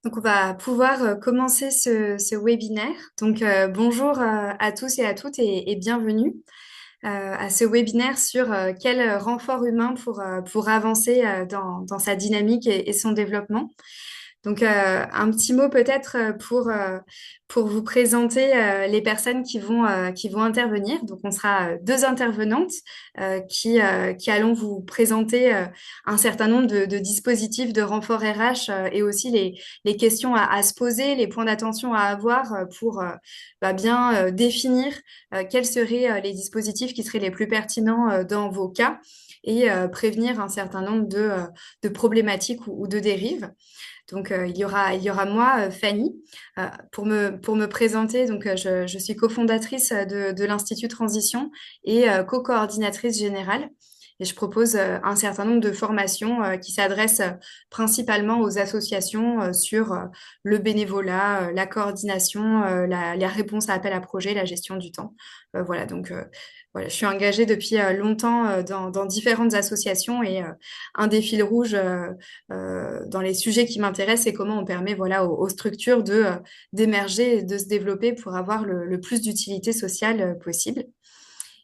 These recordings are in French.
Donc, on va pouvoir commencer ce webinaire. Donc, bonjour à tous et à toutes et bienvenue à ce webinaire sur quel renfort humain pour avancer dans sa dynamique et son développement. Donc, un petit mot peut-être pour vous présenter les personnes qui vont intervenir. Donc, on sera deux intervenantes qui allons vous présenter un certain nombre de dispositifs de renfort RH et aussi les questions à se poser, les points d'attention à avoir pour bien définir quels seraient les dispositifs qui seraient les plus pertinents dans vos cas et prévenir un certain nombre de problématiques ou de dérives. Donc, il y aura moi, Fanny, pour me présenter. Donc, je suis cofondatrice de l'Institut Transition et co-coordinatrice générale. Et je propose un certain nombre de formations qui s'adressent principalement aux associations sur le bénévolat, la coordination, la réponse à appel à projet, la gestion du temps. Voilà, donc voilà, je suis engagée depuis longtemps dans différentes associations et un des fils rouges dans les sujets qui m'intéressent, c'est comment on permet voilà, aux structures d'émerger et de se développer pour avoir le plus d'utilité sociale possible.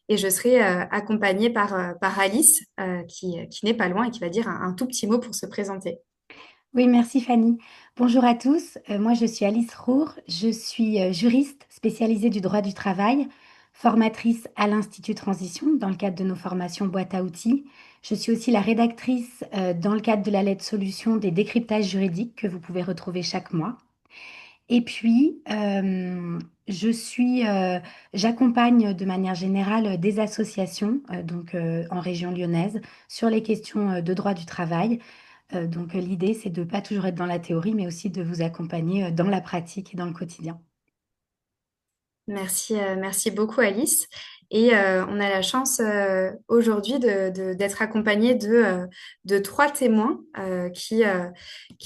Et je serai accompagnée par Alice, qui n'est pas loin et qui va dire un tout petit mot pour se présenter. Oui, merci Fanny. Bonjour à tous. Moi, je suis Alice Roure. Je suis juriste spécialisée du droit du travail, formatrice à l'Institut Transition dans le cadre de nos formations boîte à outils. Je suis aussi la rédactrice dans le cadre de la lettre solution des décryptages juridiques que vous pouvez retrouver chaque mois. Et puis, j'accompagne de manière générale des associations, en région lyonnaise, sur les questions de droit du travail. L'idée, c'est de ne pas toujours être dans la théorie, mais aussi de vous accompagner dans la pratique et dans le quotidien. Merci beaucoup Alice. Et on a la chance aujourd'hui d'être accompagné de trois témoins qui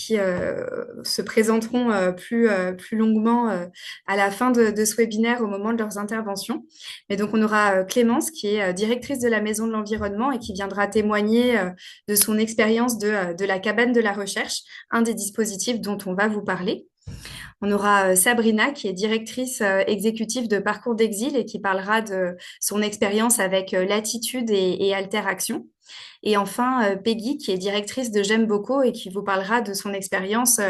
se présenteront plus longuement à la fin de ce webinaire au moment de leurs interventions. Mais donc on aura Clémence qui est directrice de la Maison de l'Environnement et qui viendra témoigner de son expérience de la cabane de la recherche, un des dispositifs dont on va vous parler. On aura Sabrina, qui est directrice exécutive de Parcours d'Exil et qui parlera de son expérience avec Latitude et Alter Action. Et enfin, Peggy, qui est directrice de J'aime beaucoup et qui vous parlera de son expérience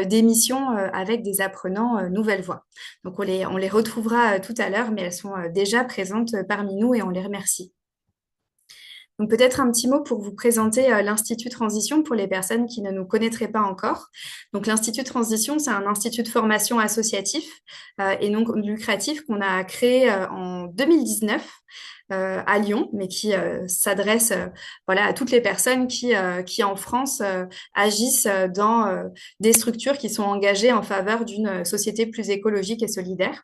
d'émission avec des apprenants Nouvelle Voix. Donc, on les retrouvera tout à l'heure, mais elles sont déjà présentes parmi nous et on les remercie. Donc peut-être un petit mot pour vous présenter l'Institut Transition pour les personnes qui ne nous connaîtraient pas encore. Donc l'Institut Transition, c'est un institut de formation associatif et non lucratif qu'on a créé en 2019 à Lyon, mais qui s'adresse voilà, à toutes les personnes qui en France agissent dans des structures qui sont engagées en faveur d'une société plus écologique et solidaire.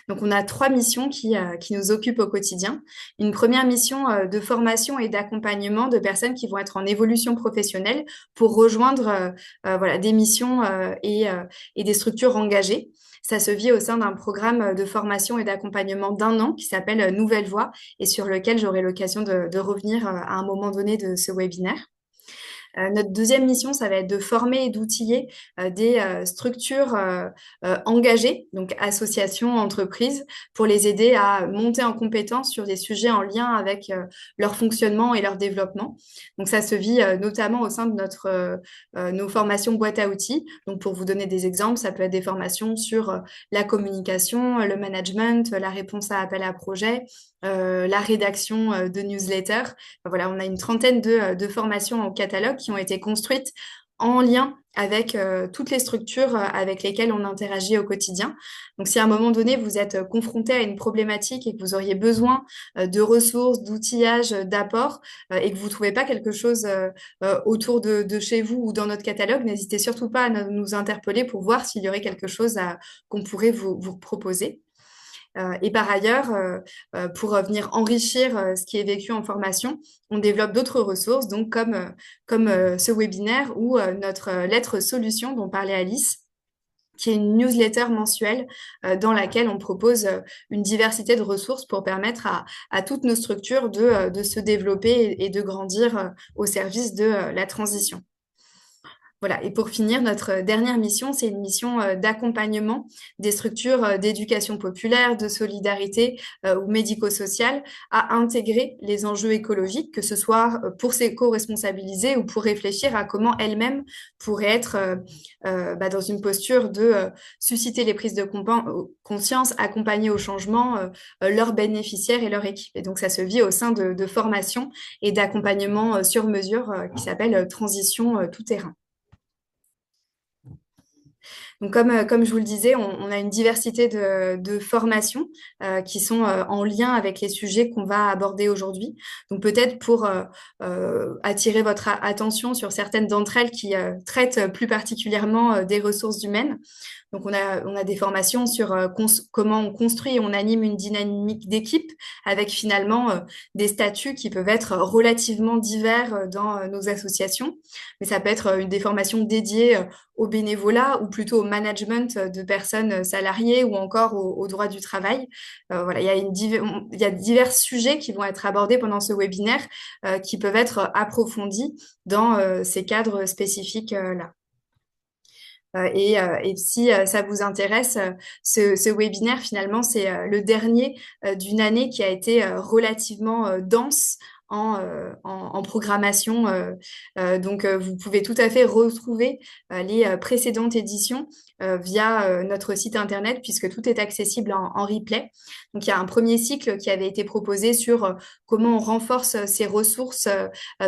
Donc, on a trois missions qui nous occupent au quotidien. Une première mission de formation et d'accompagnement de personnes qui vont être en évolution professionnelle pour rejoindre voilà, des missions et des structures engagées. Ça se vit au sein d'un programme de formation et d'accompagnement d'un an qui s'appelle Nouvelle Voie et sur lequel j'aurai l'occasion de revenir à un moment donné de ce webinaire. Notre deuxième mission, ça va être de former et d'outiller des structures engagées, donc associations, entreprises, pour les aider à monter en compétence sur des sujets en lien avec leur fonctionnement et leur développement. Donc ça se vit notamment au sein de nos formations boîte à outils. Donc pour vous donner des exemples, ça peut être des formations sur la communication, le management, la réponse à appel à projet, la rédaction de newsletters. Enfin, voilà, on a une trentaine de formations au catalogue qui ont été construites en lien avec toutes les structures avec lesquelles on interagit au quotidien. Donc, si à un moment donné, vous êtes confronté à une problématique et que vous auriez besoin de ressources, d'outillage, d'apports, et que vous ne trouvez pas quelque chose autour de chez vous ou dans notre catalogue, n'hésitez surtout pas à nous interpeller pour voir s'il y aurait quelque chose qu'on pourrait vous proposer. Et par ailleurs, pour venir enrichir ce qui est vécu en formation, on développe d'autres ressources, donc comme ce webinaire ou notre lettre solution dont parlait Alice, qui est une newsletter mensuelle dans laquelle on propose une diversité de ressources pour permettre à toutes nos structures de se développer et de grandir au service de la transition. Voilà. Et pour finir, notre dernière mission, c'est une mission d'accompagnement des structures d'éducation populaire, de solidarité ou médico-sociale à intégrer les enjeux écologiques, que ce soit pour s'éco-responsabiliser ou pour réfléchir à comment elles-mêmes pourraient être dans une posture de susciter les prises de conscience, accompagner au changement leurs bénéficiaires et leur équipe. Et donc, ça se vit au sein de formations et d'accompagnement sur mesure qui s'appelle Transition tout terrain. Donc, comme je vous le disais, on a une diversité de formations qui sont en lien avec les sujets qu'on va aborder aujourd'hui. Donc, peut-être pour attirer votre attention sur certaines d'entre elles qui traitent plus particulièrement des ressources humaines. Donc, on a des formations sur comment on construit et on anime une dynamique d'équipe avec finalement des statuts qui peuvent être relativement divers dans nos associations. Mais ça peut être des formations dédiées au bénévolat ou plutôt au management de personnes salariées ou encore au droit du travail. Voilà, il y a divers sujets qui vont être abordés pendant ce webinaire qui peuvent être approfondis dans ces cadres spécifiques-là. Et si ça vous intéresse, ce webinaire, finalement, c'est le dernier d'une année qui a été relativement dense en programmation. Donc, vous pouvez tout à fait retrouver les précédentes éditions via notre site internet, puisque tout est accessible en replay. Donc, il y a un premier cycle qui avait été proposé sur comment on renforce ses ressources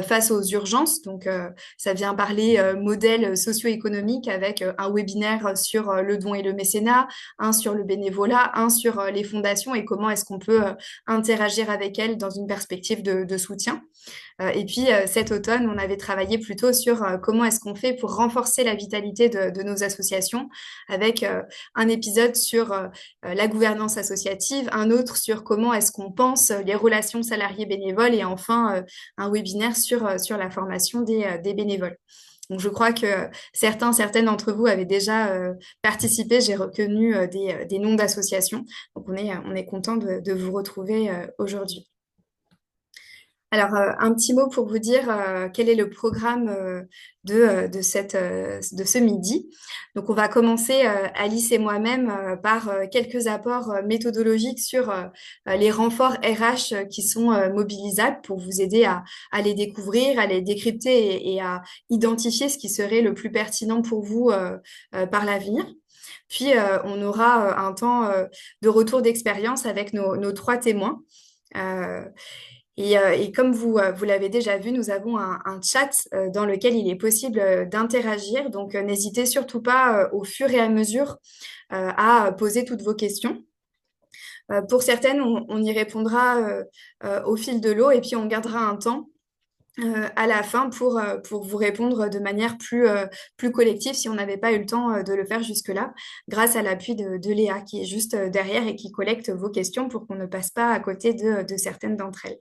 face aux urgences. Donc, ça vient parler modèle socio-économique avec un webinaire sur le don et le mécénat, un sur le bénévolat, un sur les fondations et comment est-ce qu'on peut interagir avec elles dans une perspective de soutien. Et puis cet automne, on avait travaillé plutôt sur comment est-ce qu'on fait pour renforcer la vitalité de nos associations avec un épisode sur la gouvernance associative, un autre sur comment est-ce qu'on pense les relations salariés-bénévoles et enfin un webinaire sur la formation des bénévoles. Donc, je crois que certaines d'entre vous avaient déjà participé. J'ai reconnu des noms d'associations. Donc, on est content de vous retrouver aujourd'hui. Alors, un petit mot pour vous dire quel est le programme de ce midi. Donc, on va commencer, Alice et moi-même, par quelques apports méthodologiques sur les renforts RH qui sont mobilisables pour vous aider à les découvrir, à les décrypter et à identifier ce qui serait le plus pertinent pour vous par l'avenir. Puis, on aura un temps de retour d'expérience avec nos trois témoins. Et comme vous l'avez déjà vu, nous avons un chat dans lequel il est possible d'interagir. Donc, n'hésitez surtout pas au fur et à mesure à poser toutes vos questions. Pour certaines, on y répondra au fil de l'eau et puis on gardera un temps à la fin pour vous répondre de manière plus collective si on n'avait pas eu le temps de le faire jusque-là, grâce à l'appui de Léa qui est juste derrière et qui collecte vos questions pour qu'on ne passe pas à côté de certaines d'entre elles.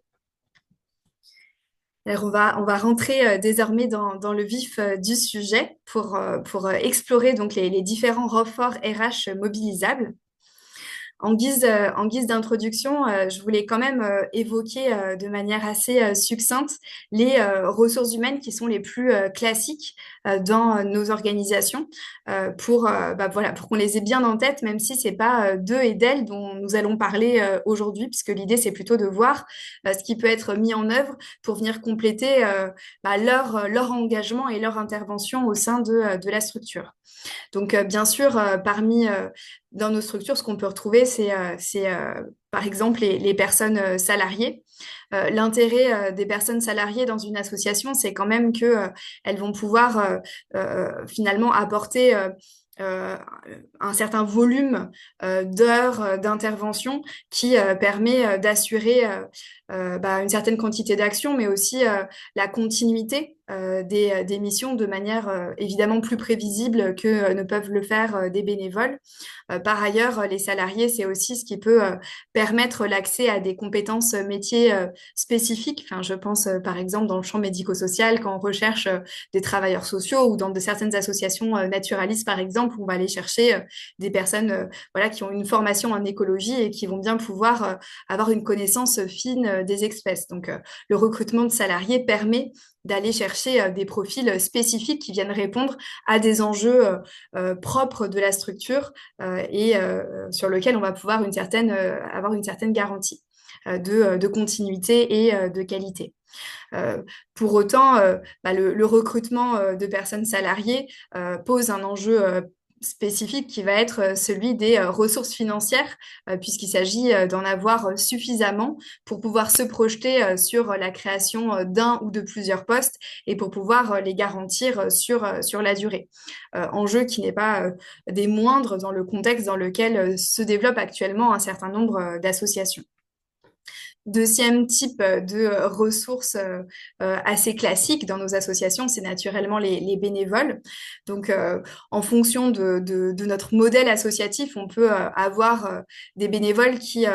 Alors on va rentrer désormais dans le vif du sujet pour explorer donc les différents renforts RH mobilisables. En guise d'introduction, je voulais quand même évoquer de manière assez succincte les ressources humaines qui sont les plus classiques dans nos organisations pour qu'on les ait bien en tête, même si c'est pas d'eux et d'elles dont nous allons parler aujourd'hui, puisque l'idée c'est plutôt de voir ce qui peut être mis en œuvre pour venir compléter leur engagement et leur intervention au sein de la structure. Donc, bien sûr, dans nos structures, ce qu'on peut retrouver, c'est par exemple, les personnes salariées. L'intérêt des personnes salariées dans une association, c'est quand même que elles vont pouvoir finalement apporter un certain volume d'heures d'intervention qui permet d'assurer une certaine quantité d'action, mais aussi la continuité des missions de manière évidemment plus prévisible que ne peuvent le faire des bénévoles. Par ailleurs, les salariés, c'est aussi ce qui peut permettre l'accès à des compétences métiers spécifiques. Enfin, je pense par exemple dans le champ médico-social, quand on recherche des travailleurs sociaux ou dans de certaines associations naturalistes, par exemple, on va aller chercher des personnes qui ont une formation en écologie et qui vont bien pouvoir avoir une connaissance fine des espèces. Donc, le recrutement de salariés permet d'aller chercher des profils spécifiques qui viennent répondre à des enjeux propres de la structure et sur lesquels on va pouvoir avoir une certaine garantie de continuité et de qualité. Euh, pour autant, le recrutement de personnes salariées pose un enjeu spécifique qui va être celui des ressources financières, puisqu'il s'agit d'en avoir suffisamment pour pouvoir se projeter sur la création d'un ou de plusieurs postes et pour pouvoir les garantir sur la durée. Enjeu qui n'est pas des moindres dans le contexte dans lequel se développe actuellement un certain nombre d'associations. Deuxième type de ressources assez classiques dans nos associations, c'est naturellement les bénévoles. Donc, en fonction de notre modèle associatif, on peut avoir des bénévoles qui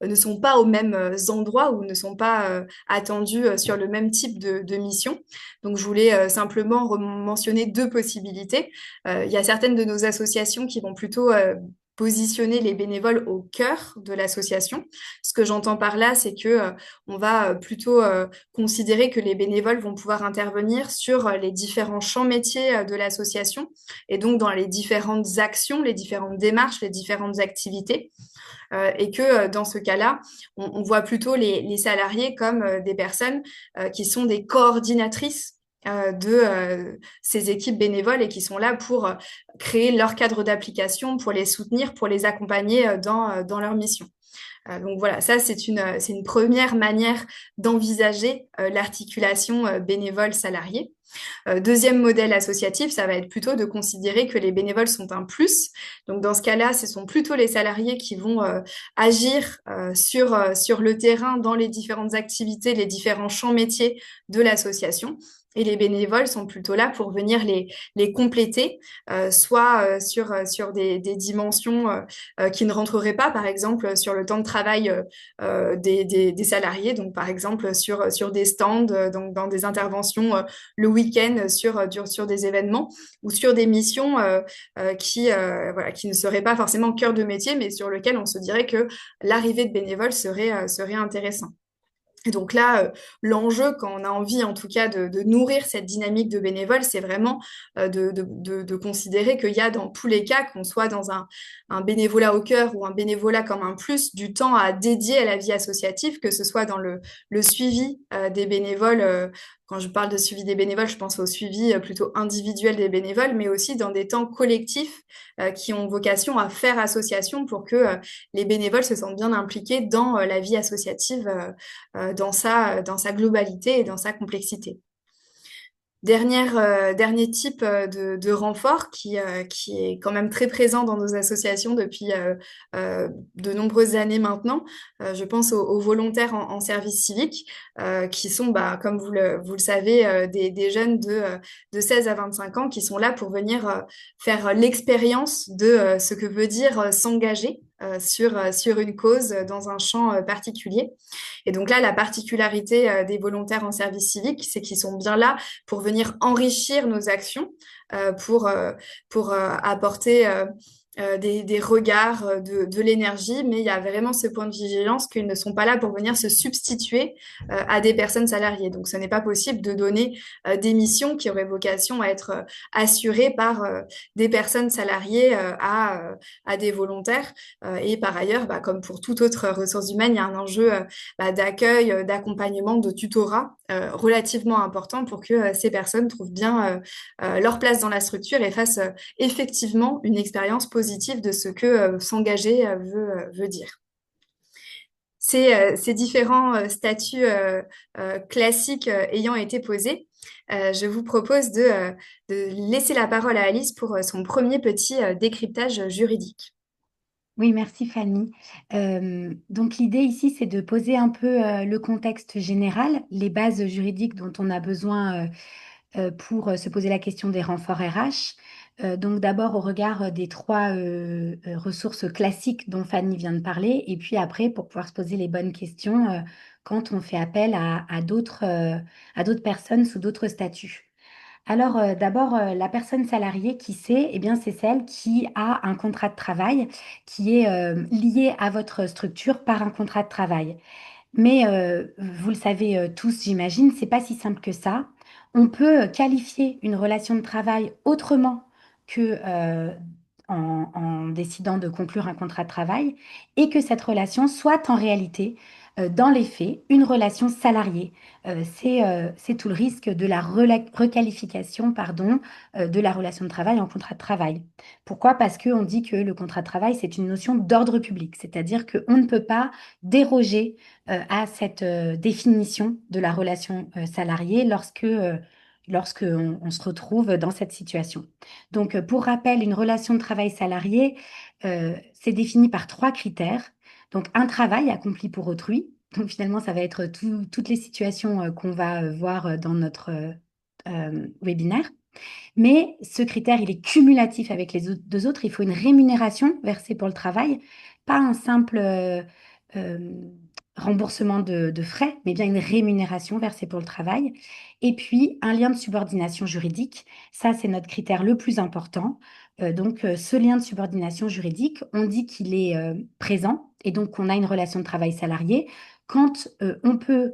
ne sont pas aux mêmes endroits ou ne sont pas attendus sur le même type de mission. Donc, je voulais simplement mentionner deux possibilités. Il y a certaines de nos associations qui vont plutôt positionner les bénévoles au cœur de l'association. Ce que j'entends par là, c'est que on va plutôt considérer que les bénévoles vont pouvoir intervenir sur les différents champs métiers de l'association et donc dans les différentes actions, les différentes démarches, les différentes activités. Et que dans ce cas-là, on voit plutôt les salariés comme des personnes qui sont des coordinatrices de ces équipes bénévoles et qui sont là pour créer leur cadre d'application, pour les soutenir, pour les accompagner dans leur mission. Donc voilà, ça c'est une première manière d'envisager l'articulation bénévole-salarié. Deuxième modèle associatif, ça va être plutôt de considérer que les bénévoles sont un plus. Donc dans ce cas-là, ce sont plutôt les salariés qui vont agir sur le terrain dans les différentes activités, les différents champs métiers de l'association. Et les bénévoles sont plutôt là pour venir les compléter, soit sur des dimensions qui ne rentreraient pas, par exemple, sur le temps de travail des salariés, donc par exemple sur des stands, donc dans des interventions le week-end sur des événements ou sur des missions qui ne seraient pas forcément cœur de métier, mais sur lesquelles on se dirait que l'arrivée de bénévoles serait intéressant. Et donc là, l'enjeu, quand on a envie en tout cas de nourrir cette dynamique de bénévoles, c'est vraiment de considérer qu'il y a dans tous les cas, qu'on soit dans un bénévolat au cœur ou un bénévolat comme un plus, du temps à dédier à la vie associative, que ce soit dans le suivi des bénévoles. Quand je parle de suivi des bénévoles, je pense au suivi plutôt individuel des bénévoles, mais aussi dans des temps collectifs qui ont vocation à faire association pour que les bénévoles se sentent bien impliqués dans la vie associative dans sa globalité et dans sa complexité. Dernier type de renfort qui est quand même très présent dans nos associations depuis de nombreuses années maintenant. Je pense aux volontaires en service civique qui sont, comme vous le savez, des jeunes de 16 à 25 ans qui sont là pour venir faire l'expérience de ce que veut dire s'engager sur une cause dans un champ particulier. Et donc là, la particularité des volontaires en service civique, c'est qu'ils sont bien là pour venir enrichir nos actions, pour apporter des regards, de l'énergie, mais il y a vraiment ce point de vigilance qu'ils ne sont pas là pour venir se substituer à des personnes salariées. Donc, ce n'est pas possible de donner des missions qui auraient vocation à être assurées par des personnes salariées à des volontaires. Et par ailleurs, comme pour toute autre ressource humaine, il y a un enjeu d'accueil, d'accompagnement, de tutorat relativement important pour que ces personnes trouvent bien leur place dans la structure et fassent effectivement une expérience positive de ce que s'engager veut dire. Ces différents statuts classiques ayant été posés, je vous propose de laisser la parole à Alice pour son premier petit décryptage juridique. Oui, merci Fanny. Donc l'idée ici, c'est de poser un peu le contexte général, les bases juridiques dont on a besoin pour se poser la question des renforts RH. Donc d'abord au regard des trois ressources classiques dont Fanny vient de parler, et puis après pour pouvoir se poser les bonnes questions quand on fait appel à d'autres personnes sous d'autres statuts. Alors, d'abord, la personne salariée, qui c'est? Eh bien, c'est celle qui a un contrat de travail qui est lié à votre structure par un contrat de travail. Mais vous le savez tous, j'imagine, c'est pas si simple que ça. On peut qualifier une relation de travail autrement que en décidant de conclure un contrat de travail et que cette relation soit en réalité, dans les faits, une relation salariée. C'est tout le risque de la requalification, pardon, de la relation de travail en contrat de travail. Pourquoi? Parce qu'on dit que le contrat de travail, c'est une notion d'ordre public, c'est-à-dire qu'on ne peut pas déroger à cette définition de la relation salariée lorsque on se retrouve dans cette situation. Donc, pour rappel, une relation de travail salarié, c'est défini par trois critères. Donc, un travail accompli pour autrui. Donc, finalement, ça va être toutes les situations qu'on va voir dans notre webinaire. Mais ce critère, il est cumulatif avec les deux autres. Il faut une rémunération versée pour le travail, pas un simple euh, remboursement de frais, mais bien une rémunération versée pour le travail. Et puis, un lien de subordination juridique. Ça, c'est notre critère le plus important. Ce lien de subordination juridique, on dit qu'il est présent et donc qu'on a une relation de travail salarié quand on peut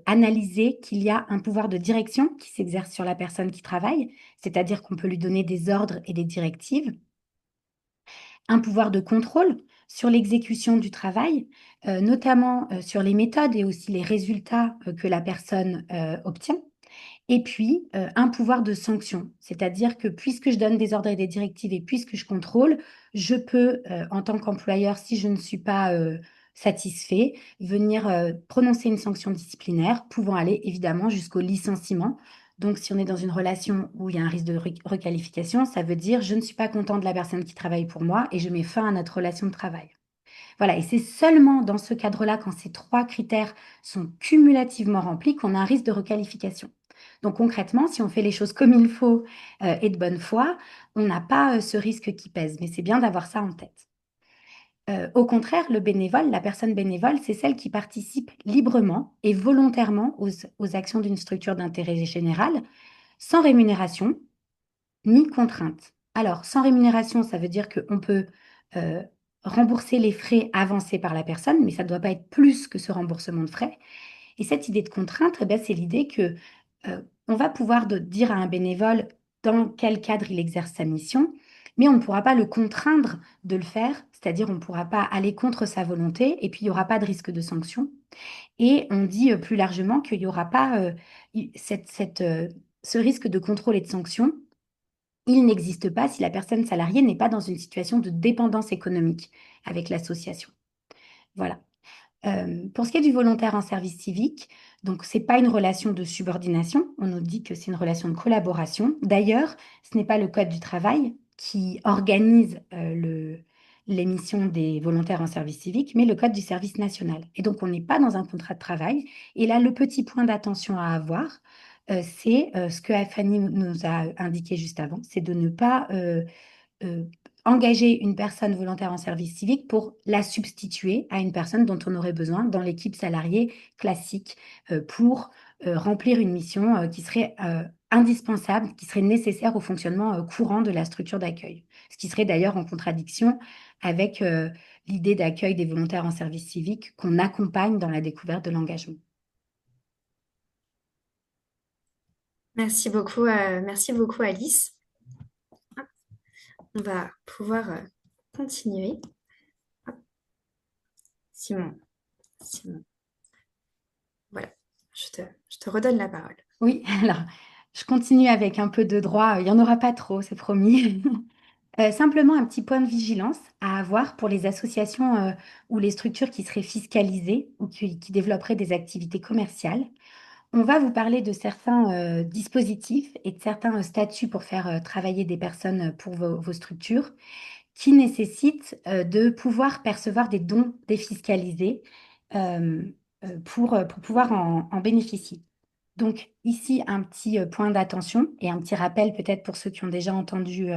analyser qu'il y a un pouvoir de direction qui s'exerce sur la personne qui travaille, c'est-à-dire qu'on peut lui donner des ordres et des directives, un pouvoir de contrôle sur l'exécution du travail, notamment sur les méthodes et aussi les résultats que la personne obtient. Et puis, un pouvoir de sanction, c'est-à-dire que puisque je donne des ordres et des directives et puisque je contrôle, je peux, en tant qu'employeur, si je ne suis pas satisfait, venir prononcer une sanction disciplinaire, pouvant aller évidemment jusqu'au licenciement. Donc, si on est dans une relation où il y a un risque de requalification, ça veut dire je ne suis pas content de la personne qui travaille pour moi et je mets fin à notre relation de travail. Voilà, et c'est seulement dans ce cadre-là, quand ces trois critères sont cumulativement remplis, qu'on a un risque de requalification. Donc concrètement, si on fait les choses comme il faut et de bonne foi, on n'a pas ce risque qui pèse, mais c'est bien d'avoir ça en tête. Au contraire, le bénévole, la personne bénévole, c'est celle qui participe librement et volontairement aux actions d'une structure d'intérêt général, sans rémunération ni contrainte. Alors, sans rémunération, ça veut dire qu'on peut euh, rembourser les frais avancés par la personne, mais ça ne doit pas être plus que ce remboursement de frais. Et cette idée de contrainte, eh ben, c'est l'idée que on va pouvoir dire à un bénévole dans quel cadre il exerce sa mission, mais on ne pourra pas le contraindre de le faire, c'est-à-dire on ne pourra pas aller contre sa volonté, et puis il n'y aura pas de risque de sanction. Et on dit plus largement qu'il n'y aura pas ce risque de contrôle et de sanction. Il n'existe pas si la personne salariée n'est pas dans une situation de dépendance économique avec l'association. Voilà. Pour ce qui est du volontaire en service civique, donc c'est pas une relation de subordination, on nous dit que c'est une relation de collaboration. D'ailleurs, ce n'est pas le Code du travail qui organise l'émission des volontaires en service civique, mais le Code du service national. Et donc, on n'est pas dans un contrat de travail. Et là, le petit point d'attention à avoir, c'est ce que Fanny nous a indiqué juste avant, c'est de ne pas euh, engager une personne volontaire en service civique pour la substituer à une personne dont on aurait besoin dans l'équipe salariée classique pour remplir une mission qui serait indispensable, qui serait nécessaire au fonctionnement courant de la structure d'accueil. Ce qui serait d'ailleurs en contradiction avec l'idée d'accueil des volontaires en service civique qu'on accompagne dans la découverte de l'engagement. Merci beaucoup Alice. On va pouvoir continuer. Simon, Simon, voilà, je te redonne la parole. Oui, alors je continue avec un peu de droit. Il n'y en aura pas trop, c'est promis. Simplement un petit point de vigilance à avoir pour les associations ou les structures qui seraient fiscalisées ou qui développeraient des activités commerciales. On va vous parler de certains dispositifs et de certains statuts pour faire travailler des personnes pour vos structures qui nécessitent de pouvoir percevoir des dons défiscalisés euh, pour pouvoir en bénéficier. Donc ici, un petit point d'attention et un petit rappel peut-être pour ceux qui ont déjà entendu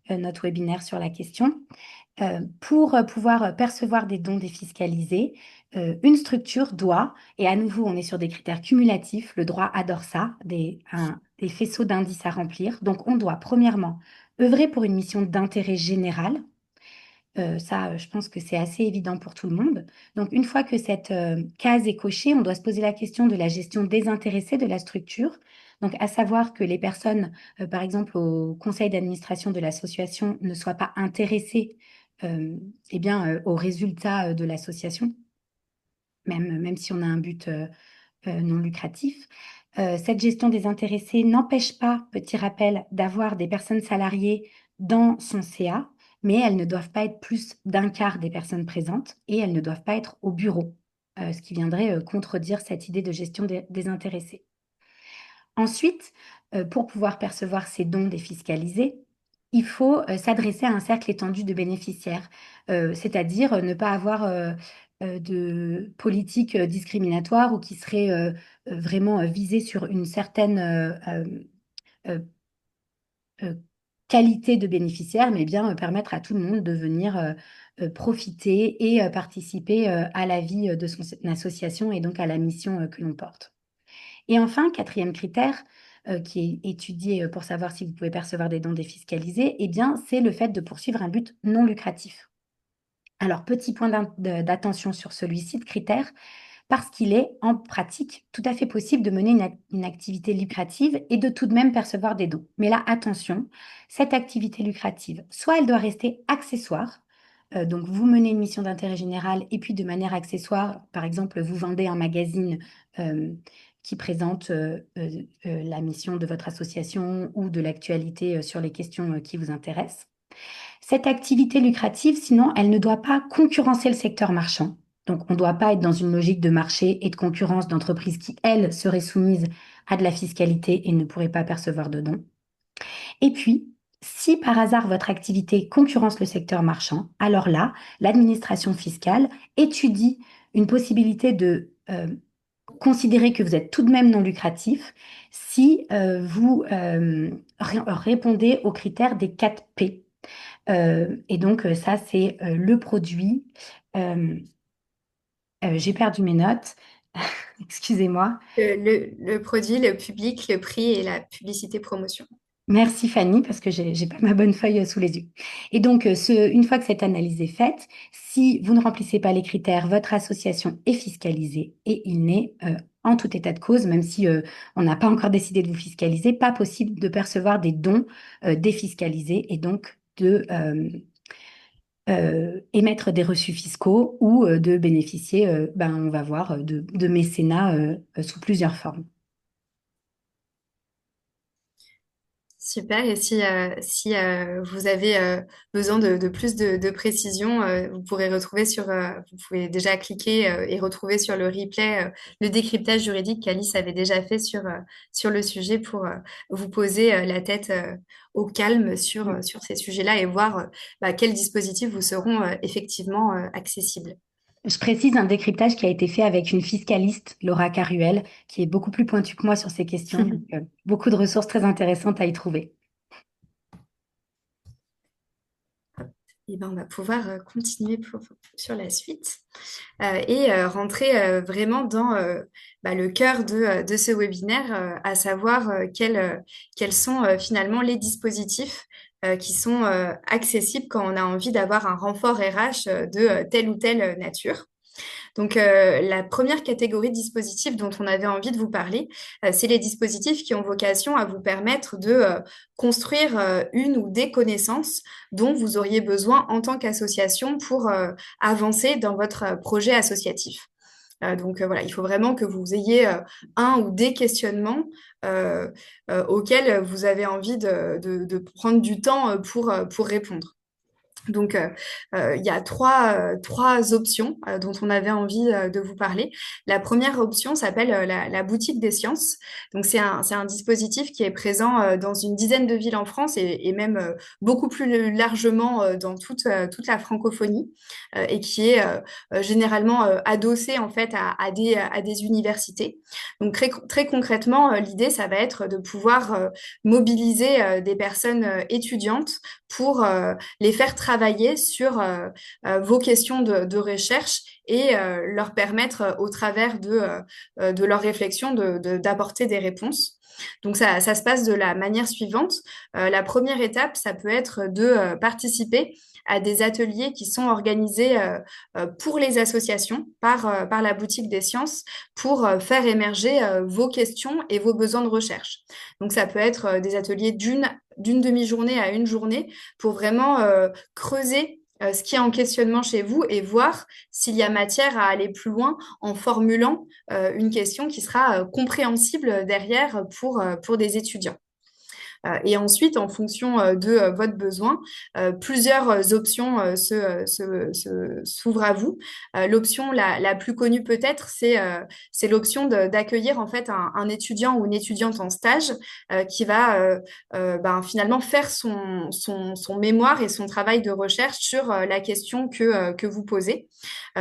notre webinaire sur la question. Pour pouvoir percevoir des dons défiscalisés, une structure doit, et à nouveau on est sur des critères cumulatifs, le droit adore ça, des faisceaux d'indices à remplir. Donc on doit premièrement œuvrer pour une mission d'intérêt général, Ça, je pense que c'est assez évident pour tout le monde. Donc, une fois que cette case est cochée, on doit se poser la question de la gestion désintéressée de la structure. Donc, à savoir que les personnes, par exemple, au conseil d'administration de l'association, ne soient pas intéressées eh bien, aux résultats de l'association, même si on a un but non lucratif. Cette gestion désintéressée n'empêche pas, petit rappel, d'avoir des personnes salariées dans son CA, mais elles ne doivent pas être plus d'un quart des personnes présentes et elles ne doivent pas être au bureau, ce qui viendrait contredire cette idée de gestion désintéressée. Ensuite, pour pouvoir percevoir ces dons défiscalisés, il faut s'adresser à un cercle étendu de bénéficiaires, c'est-à-dire ne pas avoir de politique discriminatoire ou qui serait vraiment visée sur une certaine euh, euh, qualité de bénéficiaire, mais bien permettre à tout le monde de venir profiter et participer à la vie de son association et donc à la mission que l'on porte. Et enfin, quatrième critère qui est étudié pour savoir si vous pouvez percevoir des dons défiscalisés, eh bien, c'est le fait de poursuivre un but non lucratif. Alors, petit point d'attention sur celui-ci de critère, parce qu'il est en pratique tout à fait possible de mener une activité lucrative et de tout de même percevoir des dons. Mais là, attention, cette activité lucrative, soit elle doit rester accessoire, donc vous menez une mission d'intérêt général et puis de manière accessoire, par exemple, vous vendez un magazine euh, qui présente la mission de votre association ou de l'actualité sur les questions qui vous intéressent. Cette activité lucrative, sinon, elle ne doit pas concurrencer le secteur marchand. Donc, on ne doit pas être dans une logique de marché et de concurrence d'entreprises qui, elles, seraient soumises à de la fiscalité et ne pourraient pas percevoir de dons. Et puis, si par hasard votre activité concurrence le secteur marchand, alors là, l'administration fiscale étudie une possibilité de considérer que vous êtes tout de même non lucratif si vous répondez aux critères des 4 P. Et donc, ça, c'est le produit. Euh, j'ai perdu mes notes. Excusez-moi. Le produit, le public, le prix et la publicité promotion. Merci Fanny, parce que j'ai pas ma bonne feuille sous les yeux. Et donc, une fois que cette analyse est faite, si vous ne remplissez pas les critères, votre association est fiscalisée et il n'est, en tout état de cause, même si on n'a pas encore décidé de vous fiscaliser, pas possible de percevoir des dons défiscalisés et donc de émettre des reçus fiscaux ou de bénéficier, on va voir, de mécénat sous plusieurs formes. Super. Et si vous avez besoin de plus de précision, vous pourrez retrouver vous pouvez déjà cliquer et retrouver sur le replay le décryptage juridique qu'Alice avait déjà fait sur le sujet pour vous poser la tête au calme sur ces sujets-là et voir quels dispositifs vous seront effectivement accessibles. Je précise un décryptage qui a été fait avec une fiscaliste, Laura Caruel, qui est beaucoup plus pointue que moi sur ces questions. Donc, beaucoup de ressources très intéressantes à y trouver. Et ben, on va pouvoir continuer sur la suite et rentrer vraiment dans le cœur de ce webinaire, à savoir quels sont finalement les dispositifs qui sont accessibles quand on a envie d'avoir un renfort RH de telle ou telle nature. Donc, la première catégorie de dispositifs dont on avait envie de vous parler, c'est les dispositifs qui ont vocation à vous permettre de construire une ou des connaissances dont vous auriez besoin en tant qu'association pour avancer dans votre projet associatif. Donc voilà, il faut vraiment que vous ayez un ou des questionnements auxquels vous avez envie de prendre du temps pour répondre. Donc, il y a trois options dont on avait envie de vous parler. La première option s'appelle la boutique des sciences. Donc, c'est un dispositif qui est présent dans une dizaine de villes en France et même beaucoup plus largement dans toute la francophonie et qui est généralement adossé en fait à des universités. Donc, très concrètement, l'idée, ça va être de pouvoir mobiliser des personnes étudiantes pour les faire travailler sur vos questions de recherche et leur permettre, au travers de leurs réflexions, d'apporter des réponses. Donc ça se passe de la manière suivante. La première étape, ça peut être de participer à des ateliers qui sont organisés pour les associations par la Boutique des Sciences pour faire émerger vos questions et vos besoins de recherche. Donc, ça peut être des ateliers d'une demi-journée à une journée pour vraiment creuser ce qui est en questionnement chez vous et voir s'il y a matière à aller plus loin en formulant une question qui sera compréhensible derrière pour des étudiants. Et ensuite, en fonction de votre besoin, plusieurs options s'ouvrent à vous. L'option la plus connue peut-être, c'est l'option d'accueillir en fait un étudiant ou une étudiante en stage qui va finalement faire son mémoire et son travail de recherche sur la question que vous posez.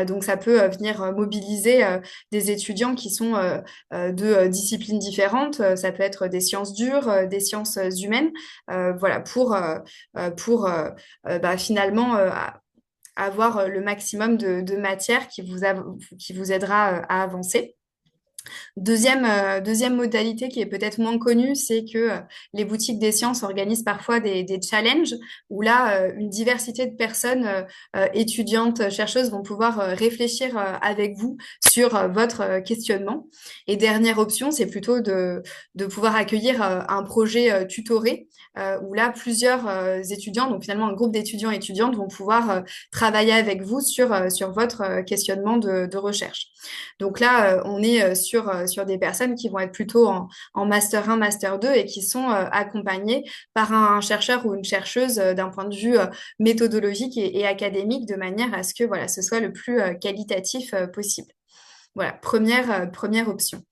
Donc, ça peut venir mobiliser des étudiants qui sont de disciplines différentes. Ça peut être des sciences dures, des sciences humaines, voilà, pour finalement avoir le maximum de matière qui vous aidera à avancer. Deuxième modalité qui est peut-être moins connue, c'est que les boutiques des sciences organisent parfois des challenges où là, une diversité de personnes étudiantes, chercheuses vont pouvoir réfléchir avec vous sur votre questionnement. Et dernière option, c'est plutôt de pouvoir accueillir un projet tutoré où là, plusieurs étudiants, donc finalement un groupe d'étudiants et étudiantes vont pouvoir travailler avec vous sur votre questionnement de recherche. Donc là, on est sur des personnes qui vont être plutôt en master 1, master 2 et qui sont accompagnées par un chercheur ou une chercheuse d'un point de vue méthodologique et académique de manière à ce que voilà, ce soit le plus qualitatif possible. Voilà, première option.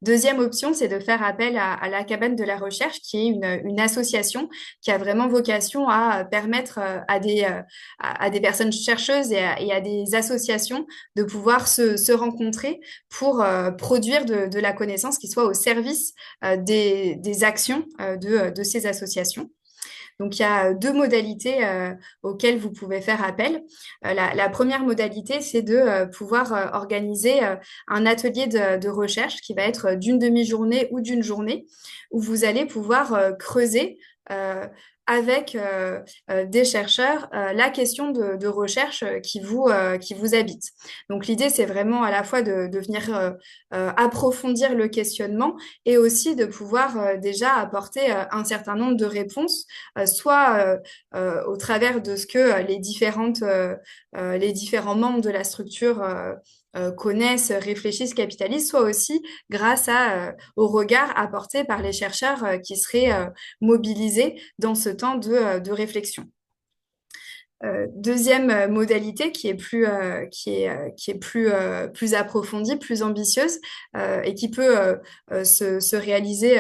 Deuxième option, c'est de faire appel à la cabane de la recherche, qui est une association qui a vraiment vocation à permettre à des personnes chercheuses et à des associations de pouvoir se rencontrer pour produire de la connaissance qui soit au service des actions de ces associations. Donc, il y a deux modalités auxquelles vous pouvez faire appel. La première modalité, c'est de pouvoir organiser un atelier de recherche qui va être d'une demi-journée ou d'une journée, où vous allez pouvoir creuser euh, avec des chercheurs la question de recherche qui vous habite. Donc, l'idée, c'est vraiment à la fois de venir approfondir le questionnement et aussi de pouvoir déjà apporter un certain nombre de réponses soit au travers de ce que les différents membres de la structure connaissent, réfléchissent, capitalisent, soit aussi grâce au regard apporté par les chercheurs qui seraient mobilisés dans ce temps de réflexion. Deuxième modalité qui est plus approfondie, plus ambitieuse et qui peut se réaliser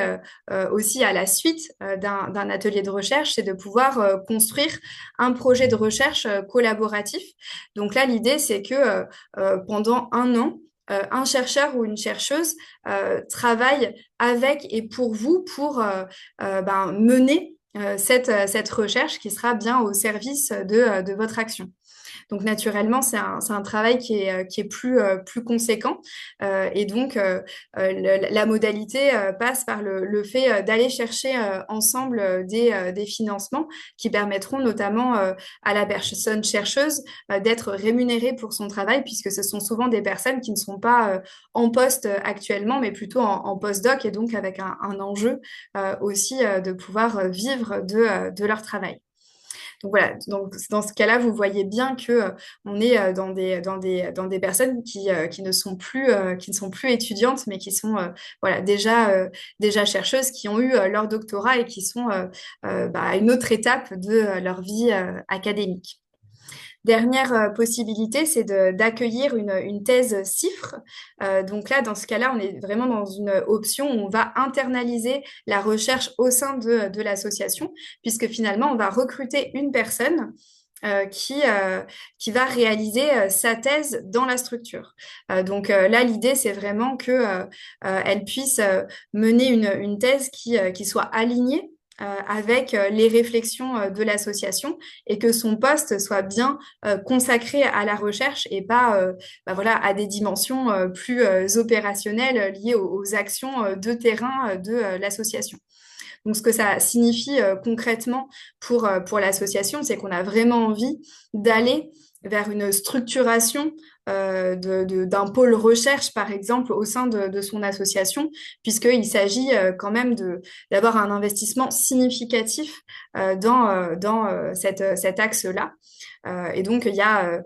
aussi à la suite d'un atelier de recherche, c'est de pouvoir construire un projet de recherche collaboratif. Donc là, l'idée, c'est que pendant un an, un chercheur ou une chercheuse travaille avec et pour vous pour mener cette recherche qui sera bien au service de votre action. Donc, naturellement, c'est un travail qui est plus conséquent. Et donc, la modalité passe par le fait d'aller chercher ensemble des financements qui permettront notamment à la personne chercheuse d'être rémunérée pour son travail, puisque ce sont souvent des personnes qui ne sont pas en poste actuellement, mais plutôt en postdoc, et donc avec un enjeu aussi de pouvoir vivre de leur travail. Donc voilà, donc dans ce cas-là, vous voyez bien que on est dans des personnes qui ne sont plus étudiantes, mais qui sont voilà, déjà chercheuses, qui ont eu leur doctorat et qui sont à une autre étape de leur vie académique. Dernière possibilité, c'est d'accueillir une thèse CIFRE. Donc là, dans ce cas-là, on est vraiment dans une option où on va internaliser la recherche au sein de l'association, puisque finalement, on va recruter une personne qui va réaliser sa thèse dans la structure. Donc là, l'idée, c'est vraiment que elle puisse mener une thèse qui soit alignée avec les réflexions de l'association et que son poste soit bien consacré à la recherche et pas voilà, à des dimensions plus opérationnelles liées aux actions de terrain de l'association. Donc, ce que ça signifie concrètement pour l'association, c'est qu'on a vraiment envie d'aller vers une structuration d'un pôle recherche, par exemple, au sein de son association, puisqu'il s'agit quand même d'avoir un investissement significatif dans cet axe-là. Et donc, il y a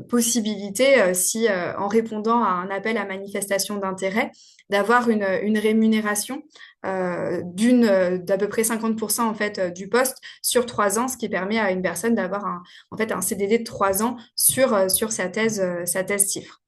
possibilité, si en répondant à un appel à manifestation d'intérêt, d'avoir une rémunération d'à peu près 50% en fait du poste sur 3 ans, ce qui permet à une personne d'avoir en fait un CDD de 3 ans sur sa thèse CIFRE.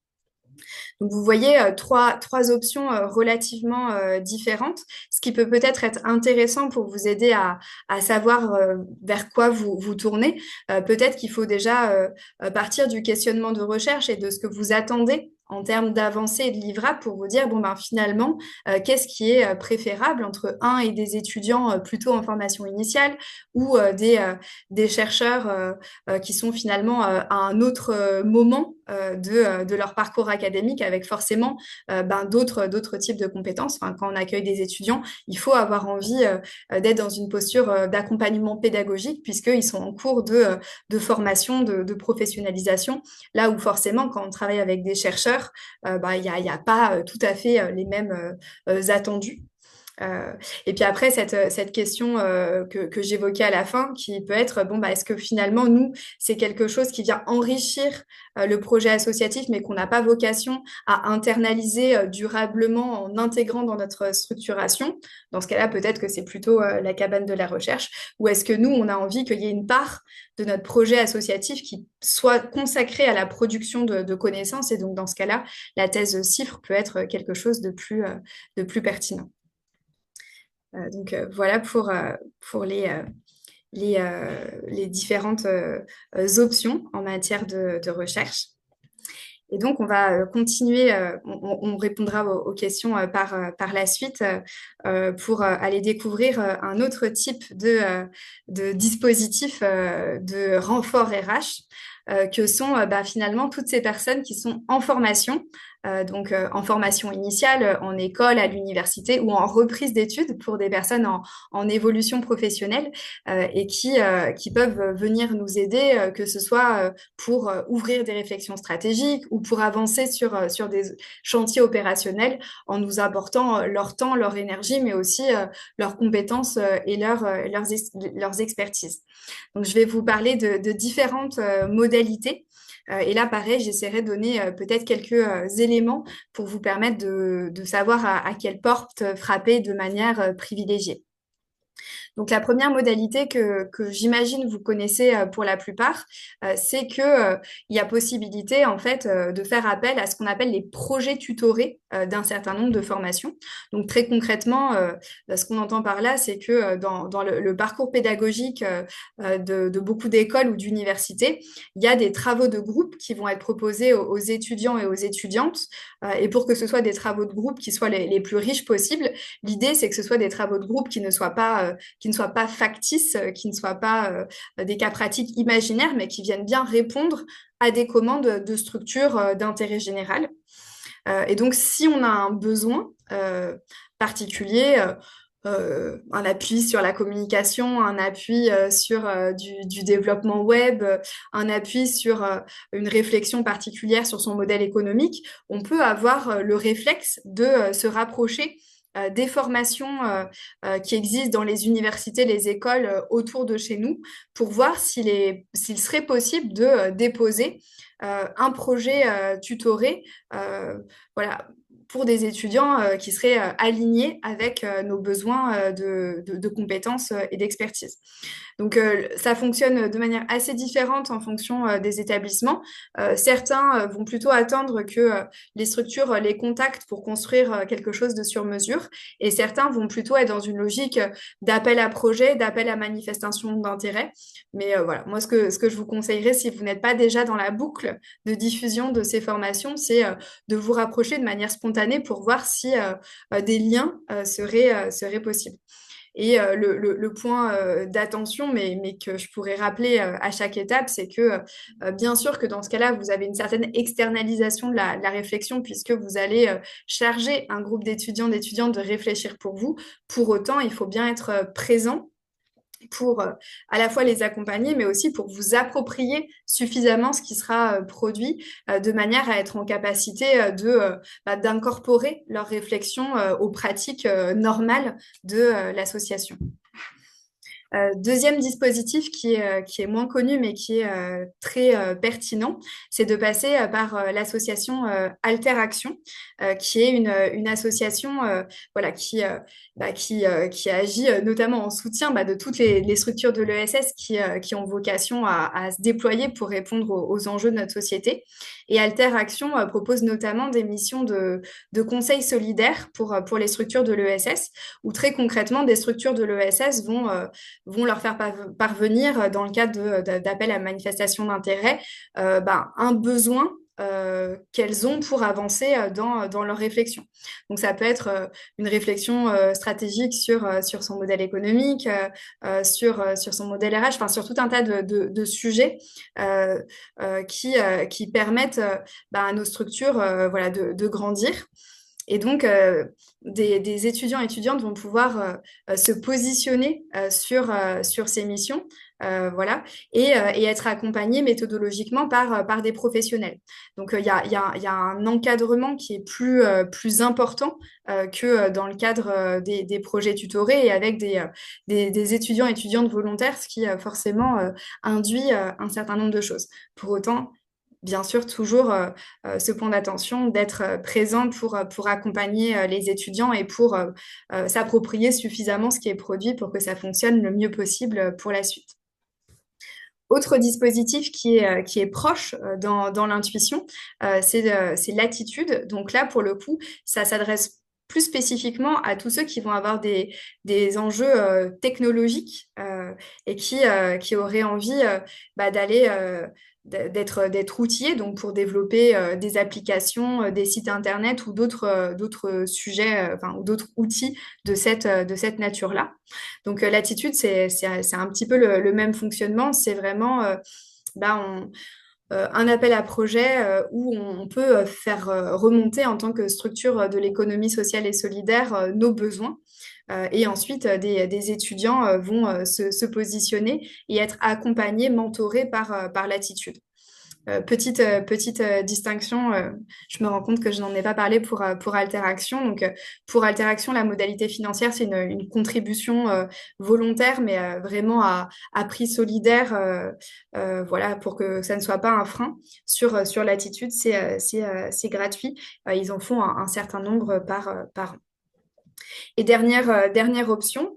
Donc, vous voyez trois options relativement différentes, ce qui peut peut-être être intéressant pour vous aider à savoir vers quoi vous tournez. Peut-être qu'il faut déjà partir du questionnement de recherche et de ce que vous attendez en termes d'avancée et de livrable pour vous dire, bon, ben, finalement, qu'est-ce qui est préférable entre et des étudiants plutôt en formation initiale ou des chercheurs qui sont finalement à un autre moment de leur parcours académique avec forcément d'autres types de compétences. Enfin, quand on accueille des étudiants, il faut avoir envie d'être dans une posture d'accompagnement pédagogique puisqu'ils sont en cours de formation, de professionnalisation, là où forcément, quand on travaille avec des chercheurs, il y a pas tout à fait les mêmes attendus. Et puis après, cette question que j'évoquais à la fin, qui peut être, bon, bah, est-ce que finalement, nous, c'est quelque chose qui vient enrichir le projet associatif, mais qu'on n'a pas vocation à internaliser durablement en intégrant dans notre structuration? Dans ce cas-là, peut-être que c'est plutôt la cabane de la recherche. Ou est-ce que nous, on a envie qu'il y ait une part de notre projet associatif qui soit consacrée à la production de connaissances? Et donc, dans ce cas-là, la thèse CIFRE peut être quelque chose de plus pertinent. Donc voilà pour les différentes options en matière de recherche. Et donc, on va continuer, on répondra aux questions par la suite pour aller découvrir un autre type de dispositif de renfort RH que sont finalement toutes ces personnes qui sont en formation, donc en formation initiale, en école, à l'université ou en reprise d'études pour des personnes en évolution professionnelle et qui peuvent venir nous aider, que ce soit pour ouvrir des réflexions stratégiques ou pour avancer sur des chantiers opérationnels en nous apportant leur temps, leur énergie, mais aussi leurs compétences et leurs expertises. Donc, je vais vous parler de différentes modalités. Et là, pareil, j'essaierai de donner peut-être quelques éléments pour vous permettre de savoir à quelle porte frapper de manière privilégiée. Donc, la première modalité que j'imagine vous connaissez pour la plupart, c'est que il y a possibilité en fait de faire appel à ce qu'on appelle les projets tutorés d'un certain nombre de formations. Donc, très concrètement, ce qu'on entend par là, c'est que dans le parcours pédagogique de beaucoup d'écoles ou d'universités, il y a des travaux de groupe qui vont être proposés aux étudiants et aux étudiantes. Et pour que ce soit des travaux de groupe qui soient les plus riches possibles, l'idée, c'est que ce soit des travaux de groupe qui ne soient pas factices, qui ne soient pas des cas pratiques imaginaires, mais qui viennent bien répondre à des commandes de structures d'intérêt général. Et donc, si on a un besoin particulier, un appui sur la communication, un appui sur du développement web, un appui sur une réflexion particulière sur son modèle économique, on peut avoir le réflexe de se rapprocher des formations qui existent dans les universités, les écoles autour de chez nous, pour voir s'il serait possible de déposer un projet tutoré, voilà, pour des étudiants qui seraient alignés avec nos besoins de compétences et d'expertise. Donc, ça fonctionne de manière assez différente en fonction des établissements. Certains vont plutôt attendre que les structures les contactent pour construire quelque chose de sur mesure, et certains vont plutôt être dans une logique d'appel à projet, d'appel à manifestation d'intérêt. Mais voilà, moi, ce que je vous conseillerais, si vous n'êtes pas déjà dans la boucle de diffusion de ces formations, c'est de vous rapprocher de manière spontanée pour voir si des liens seraient possibles. Et le point d'attention, mais que je pourrais rappeler à chaque étape, c'est que bien sûr que dans ce cas-là, vous avez une certaine externalisation de la réflexion puisque vous allez charger un groupe d'étudiantes de réfléchir pour vous. Pour autant, il faut bien être présent pour à la fois les accompagner, mais aussi pour vous approprier suffisamment ce qui sera produit de manière à être en capacité d'incorporer leurs réflexions aux pratiques normales de l'association. Deuxième dispositif qui est moins connu mais qui est très pertinent, c'est de passer par l'association Alteraction, qui est une association voilà, qui agit notamment en soutien de toutes les structures de l'ESS qui ont vocation à se déployer pour répondre aux enjeux de notre société. Et Alteraction propose notamment des missions de conseil solidaire pour les structures de l'ESS, où très concrètement, des structures de l'ESS vont leur faire parvenir, dans le cadre d'appels à manifestation d'intérêt, un besoin qu'elles ont pour avancer dans leur réflexion. Donc ça peut être une réflexion stratégique sur son modèle économique, sur son modèle RH, enfin sur tout un tas de sujets qui permettent à nos structures voilà, de grandir. Et donc, des étudiants et étudiantes vont pouvoir se positionner sur ces missions, voilà, et être accompagnés méthodologiquement par des professionnels. Donc, il y a un encadrement qui est plus important que dans le cadre des projets tutorés et avec des étudiants et étudiantes volontaires, ce qui forcément induit un certain nombre de choses. Pour autant, bien sûr, toujours ce point d'attention d'être présent pour accompagner les étudiants et pour s'approprier suffisamment ce qui est produit pour que ça fonctionne le mieux possible pour la suite. Autre dispositif qui est proche dans l'intuition, c'est l'attitude. Donc là, pour le coup, ça s'adresse plus spécifiquement à tous ceux qui vont avoir des enjeux technologiques et qui auraient envie d'aller d'être outillés donc pour développer des applications, des sites internet ou d'autres sujets, enfin, ou d'autres outils de cette nature-là. Donc l'attitude, c'est un petit peu le même fonctionnement. C'est vraiment un appel à projet où on peut faire remonter en tant que structure de l'économie sociale et solidaire nos besoins. Et ensuite, des étudiants vont se positionner et être accompagnés, mentorés par l'attitude. Petite distinction, je me rends compte que je n'en ai pas parlé pour Alteraction. Donc, pour Alteraction, la modalité financière, c'est une contribution volontaire, mais vraiment à prix solidaire, voilà, pour que ça ne soit pas un frein. Sur l'attitude, c'est gratuit. Ils en font un certain nombre par an. Et dernière option,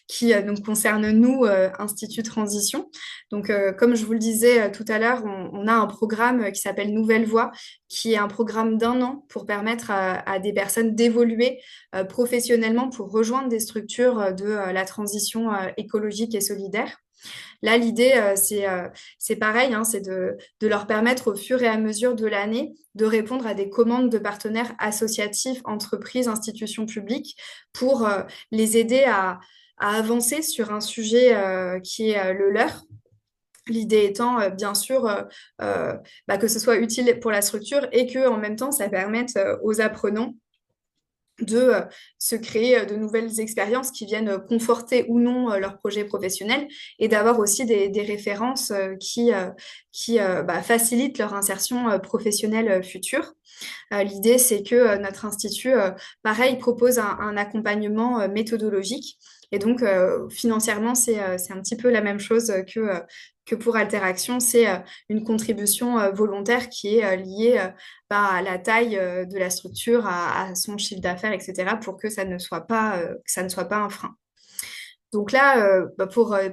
qui donc concerne nous, Institut Transition. Donc, comme je vous le disais tout à l'heure, on a un programme qui s'appelle Nouvelle Voie, qui est un programme d'1 an pour permettre à des personnes d'évoluer professionnellement pour rejoindre des structures de la transition écologique et solidaire. Là, l'idée, c'est pareil, hein, c'est de leur permettre au fur et à mesure de l'année de répondre à des commandes de partenaires associatifs, entreprises, institutions publiques pour les aider à avancer sur un sujet qui est le leur. L'idée étant, bien sûr, que ce soit utile pour la structure et que, en même temps, ça permette aux apprenants de se créer de nouvelles expériences qui viennent conforter ou non leur projet professionnel et d'avoir aussi des références qui facilitent leur insertion professionnelle future. L'idée, c'est que notre institut, pareil, propose un accompagnement méthodologique. Et donc, financièrement, c'est un petit peu la même chose que pour Alteraction. C'est une contribution volontaire qui est liée à la taille de la structure, à son chiffre d'affaires, etc., pour que ça ne soit pas un frein. Donc là,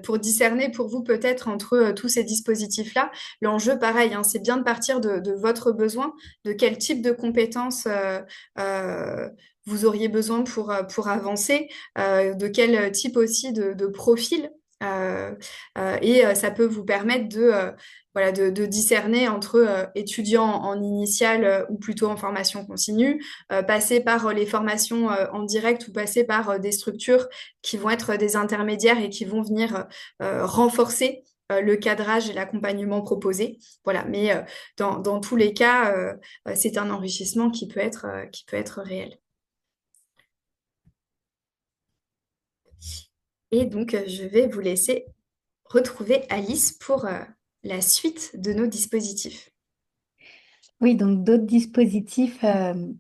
pour discerner pour vous peut-être entre tous ces dispositifs-là, l'enjeu, pareil, hein, c'est bien de partir de votre besoin, de quel type de compétences vous auriez besoin pour avancer, de quel type aussi de profil Euh, et ça peut vous permettre voilà, de discerner entre étudiants en initiale ou plutôt en formation continue, passer par les formations en direct ou passer par des structures qui vont être des intermédiaires et qui vont venir renforcer le cadrage et l'accompagnement proposé. Voilà, mais dans tous les cas, c'est un enrichissement qui peut être réel. Et donc, je vais vous laisser retrouver Alice pour la suite de nos dispositifs. Oui, donc d'autres dispositifs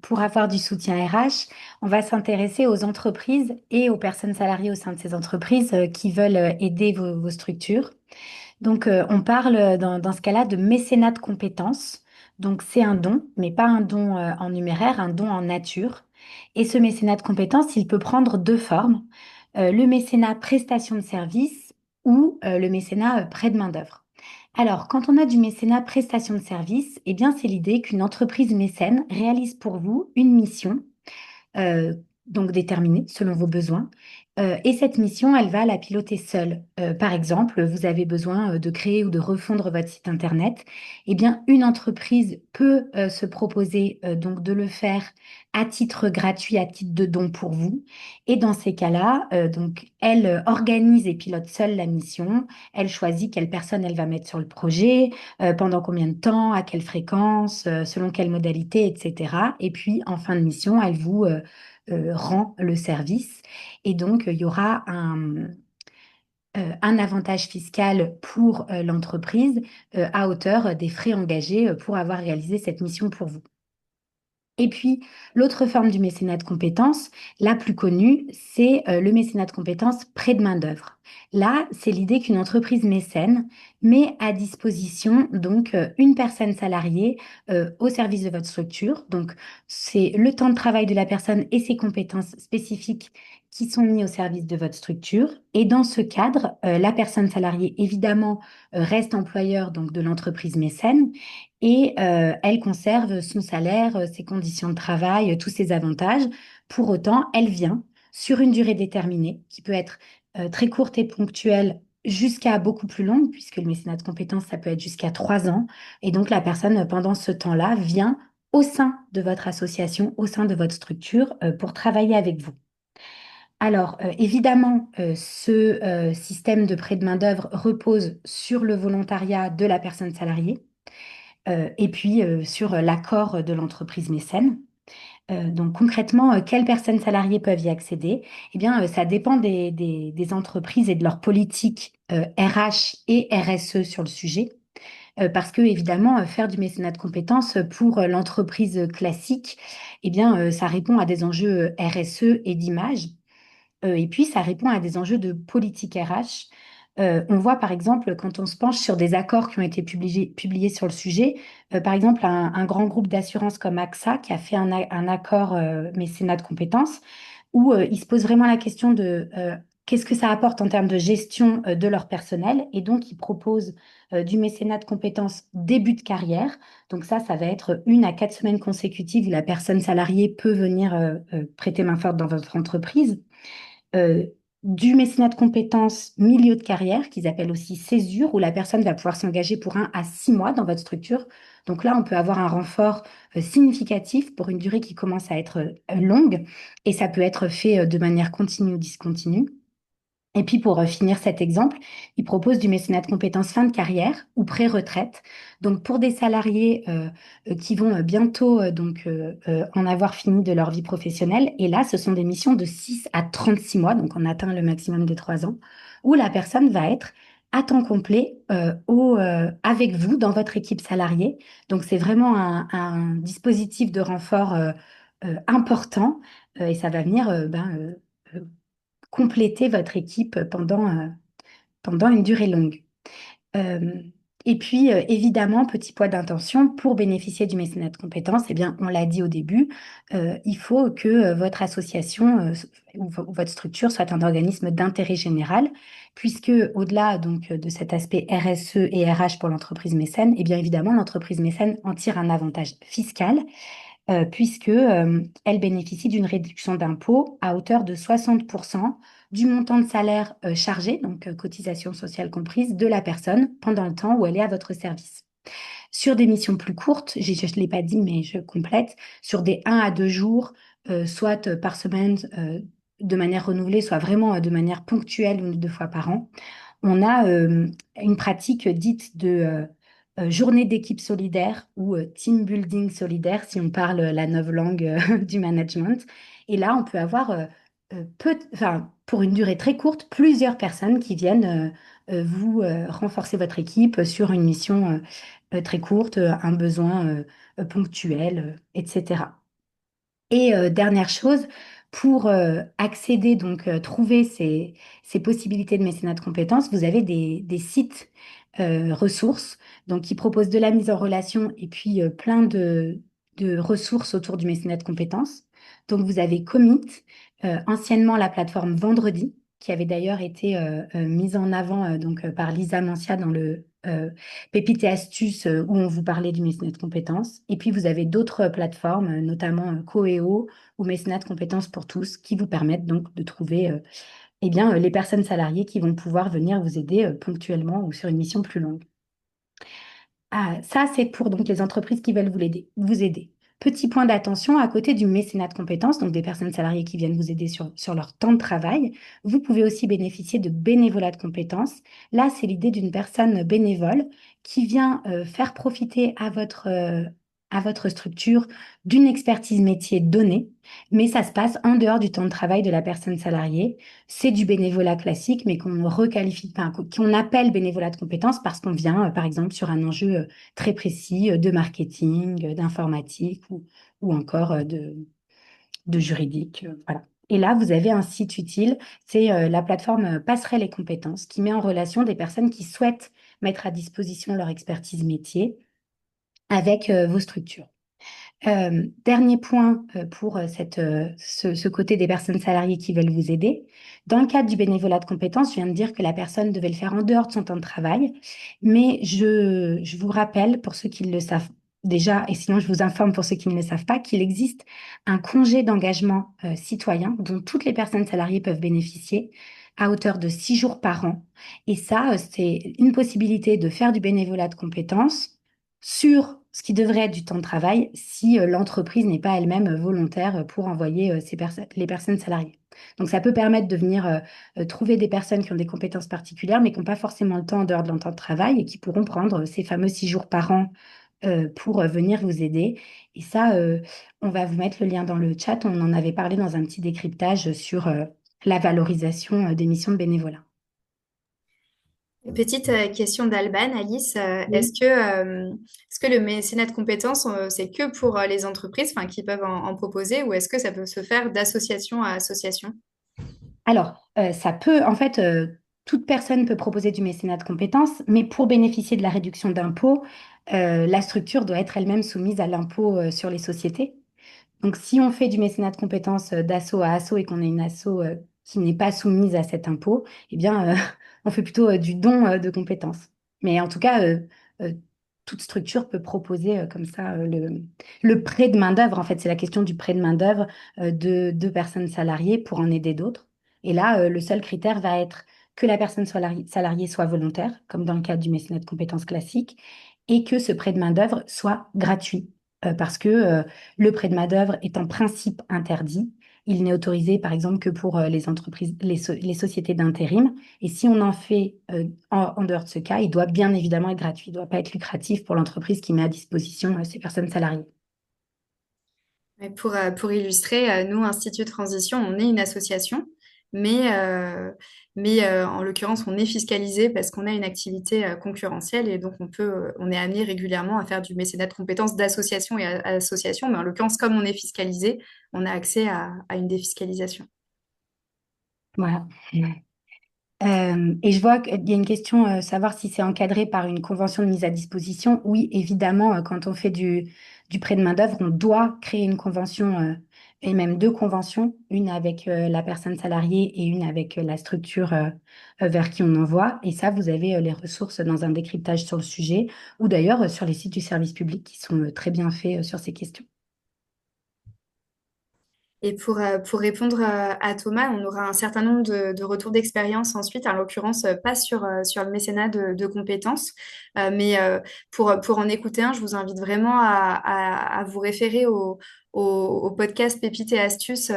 pour avoir du soutien RH, on va s'intéresser aux entreprises et aux personnes salariées au sein de ces entreprises qui veulent aider vos structures. Donc, on parle dans ce cas-là de mécénat de compétences. Donc, c'est un don, mais pas un don en numéraire, un don en nature. Et ce mécénat de compétences, il peut prendre deux formes. Le mécénat prestation de service ou le mécénat prêt de main-d'œuvre. Alors, quand on a du mécénat prestation de service, eh bien, c'est l'idée qu'une entreprise mécène réalise pour vous une mission euh, donc déterminée selon vos besoins. Et cette mission, elle va la piloter seule. Par exemple, vous avez besoin de créer ou de refondre votre site Internet. Eh bien, une entreprise peut se proposer donc de le faire à titre gratuit, à titre de don pour vous. Et dans ces cas-là, donc, elle organise et pilote seule la mission. Elle choisit quelle personne elle va mettre sur le projet, pendant combien de temps, à quelle fréquence, selon quelle modalité, etc. Et puis, en fin de mission, elle vous rend le service. Et donc, il y aura un avantage fiscal pour l'entreprise à hauteur des frais engagés pour avoir réalisé cette mission pour vous. Et puis, l'autre forme du mécénat de compétences, la plus connue, c'est le mécénat de compétences prêt de main-d'œuvre. Là, c'est l'idée qu'une entreprise mécène met à disposition donc une personne salariée au service de votre structure. Donc, c'est le temps de travail de la personne et ses compétences spécifiques qui sont mis au service de votre structure. Et dans ce cadre, la personne salariée, évidemment, reste employeur donc de l'entreprise mécène et elle conserve son salaire, ses conditions de travail, tous ses avantages. Pour autant, elle vient sur une durée déterminée, qui peut être très courte et ponctuelle jusqu'à beaucoup plus longue, puisque le mécénat de compétences, ça peut être jusqu'à 3 ans. Et donc, la personne, pendant ce temps-là, vient au sein de votre association, au sein de votre structure, pour travailler avec vous. Alors, évidemment, ce système de prêt de main-d'œuvre repose sur le volontariat de la personne salariée et puis sur l'accord de l'entreprise mécène. Donc concrètement, quelles personnes salariées peuvent y accéder? Eh bien, ça dépend des entreprises et de leur politique RH et RSE sur le sujet. Parce que évidemment, faire du mécénat de compétences pour l'entreprise classique, eh bien, ça répond à des enjeux RSE et d'image. Et puis, ça répond à des enjeux de politique RH. On voit par exemple, quand on se penche sur des accords qui ont été publiés sur le sujet, par exemple, un grand groupe d'assurance comme AXA qui a fait un accord mécénat de compétences, où ils se posent vraiment la question de qu'est-ce que ça apporte en termes de gestion de leur personnel. Et donc, ils proposent du mécénat de compétences début de carrière. Donc ça va être 1 à 4 semaines consécutives où la personne salariée peut venir prêter main forte dans votre entreprise euh, du mécénat de compétences milieu de carrière, qu'ils appellent aussi césure, où la personne va pouvoir s'engager pour 1 à 6 mois dans votre structure. Donc là, on peut avoir un renfort significatif pour une durée qui commence à être longue, et ça peut être fait de manière continue ou discontinue. Et puis pour finir cet exemple, il propose du mécénat de compétences fin de carrière ou pré-retraite. Donc pour des salariés qui vont bientôt en avoir fini de leur vie professionnelle. Et là, ce sont des missions de 6 à 36 mois, donc on atteint le maximum des 3 ans, où la personne va être à temps complet avec vous dans votre équipe salariée. Donc c'est vraiment un dispositif de renfort important et ça va venir compléter votre équipe pendant une durée longue. Euh, et puis, évidemment, petit point d'intention, pour bénéficier du mécénat de compétences, eh bien, on l'a dit au début, il faut que votre association ou votre structure soit un organisme d'intérêt général, puisque au-delà donc de cet aspect RSE et RH pour l'entreprise mécène, eh bien évidemment, l'entreprise mécène en tire un avantage fiscal puisque elle bénéficie d'une réduction d'impôt à hauteur de 60% du montant de salaire chargé, donc cotisation sociale comprise, de la personne pendant le temps où elle est à votre service. Sur des missions plus courtes, je ne l'ai pas dit, mais je complète, sur des 1 à 2 jours, soit par semaine de manière renouvelée, soit vraiment de manière ponctuelle 1 ou 2 fois par an, on a une pratique dite de journée d'équipe solidaire ou team building solidaire, si on parle la langue du management. Et là, on peut avoir, enfin, pour une durée très courte, plusieurs personnes qui viennent vous renforcer votre équipe sur une mission très courte, un besoin ponctuel, etc. Et dernière chose, pour accéder, donc trouver ces possibilités de mécénat de compétences, vous avez des sites ressources donc, qui proposent de la mise en relation et puis plein de ressources autour du mécénat de compétences. Donc, vous avez Commit, anciennement la plateforme Vendredi, qui avait d'ailleurs été mise en avant par Lisa Mancia dans le Pépites et astuces où on vous parlait du mécénat de compétences. Et puis, vous avez d'autres plateformes, notamment Coeo ou mécénat de compétences pour tous, qui vous permettent donc de trouver eh bien, les personnes salariées qui vont pouvoir venir vous aider ponctuellement ou sur une mission plus longue. Ah, ça, c'est pour donc les entreprises qui veulent vous aider. Petit point d'attention, à côté du mécénat de compétences, donc des personnes salariées qui viennent vous aider sur leur temps de travail, vous pouvez aussi bénéficier de bénévolat de compétences. Là, c'est l'idée d'une personne bénévole qui vient faire profiter à votre structure d'une expertise métier donnée, mais ça se passe en dehors du temps de travail de la personne salariée. C'est du bénévolat classique, mais qu'on requalifie, enfin, qu'on appelle bénévolat de compétences parce qu'on vient, par exemple, sur un enjeu très précis de marketing, d'informatique ou encore de juridique. Voilà. Et là, vous avez un site utile, c'est la plateforme Passerelle et compétences qui met en relation des personnes qui souhaitent mettre à disposition leur expertise métier avec vos structures. Dernier point pour ce côté des personnes salariées qui veulent vous aider. Dans le cadre du bénévolat de compétences, je viens de dire que la personne devait le faire en dehors de son temps de travail, mais je vous rappelle, pour ceux qui le savent déjà, et sinon je vous informe pour ceux qui ne le savent pas, qu'il existe un congé d'engagement citoyen dont toutes les personnes salariées peuvent bénéficier à hauteur de 6 jours par an. Et ça, c'est une possibilité de faire du bénévolat de compétences sur ce qui devrait être du temps de travail si l'entreprise n'est pas elle-même volontaire pour envoyer les personnes salariées. Donc, ça peut permettre de venir trouver des personnes qui ont des compétences particulières, mais qui n'ont pas forcément le temps en dehors de leur temps de travail et qui pourront prendre ces fameux 6 jours par an pour venir vous aider. Et ça, on va vous mettre le lien dans le chat. On en avait parlé dans un petit décryptage sur la valorisation des missions de bénévolat. Petite question d'Alban, Alice. Oui. Est-ce que le mécénat de compétences, c'est que pour les entreprises, enfin, qui peuvent en proposer, ou est-ce que ça peut se faire d'association à association? Alors, ça peut, en fait, toute personne peut proposer du mécénat de compétences, mais pour bénéficier de la réduction d'impôt, la structure doit être elle-même soumise à l'impôt sur les sociétés. Donc, si on fait du mécénat de compétences d'asso à asso et qu'on est une asso qui n'est pas soumise à cet impôt, eh bien, on fait plutôt du don de compétences. Mais en tout cas, euh, toute structure peut proposer comme ça le prêt de main-d'œuvre. En fait, c'est la question du prêt de main-d'œuvre de personnes salariées pour en aider d'autres. Et là, le seul critère va être que la personne salariée soit volontaire, comme dans le cadre du mécénat de compétences classique, et que ce prêt de main-d'œuvre soit gratuit. Parce que le prêt de main-d'œuvre est en principe interdit. Il n'est autorisé, par exemple, que pour les entreprises, les sociétés d'intérim. Et si on en fait en dehors de ce cas, il doit bien évidemment être gratuit. Il ne doit pas être lucratif pour l'entreprise qui met à disposition ces personnes salariées. Mais pour illustrer, nous, Institut de Transition, on est une association, mais, en l'occurrence, on est fiscalisé parce qu'on a une activité concurrentielle et donc on est amené régulièrement à faire du mécénat de compétences d'association et à association. Mais en l'occurrence, comme on est fiscalisé, on a accès à une défiscalisation. Voilà. Et je vois qu'il y a une question, savoir si c'est encadré par une convention de mise à disposition. Oui, évidemment, quand on fait du prêt de main-d'œuvre, on doit créer une convention, et même deux conventions, une avec la personne salariée et une avec la structure vers qui on envoie. Et ça, vous avez les ressources dans un décryptage sur le sujet, ou d'ailleurs sur les sites du service public qui sont très bien faits sur ces questions. Et pour répondre à Thomas, on aura un certain nombre de retours d'expérience ensuite, en l'occurrence pas sur le mécénat de compétences, mais pour en écouter un, je vous invite vraiment à vous référer au podcast Pépites et Astuces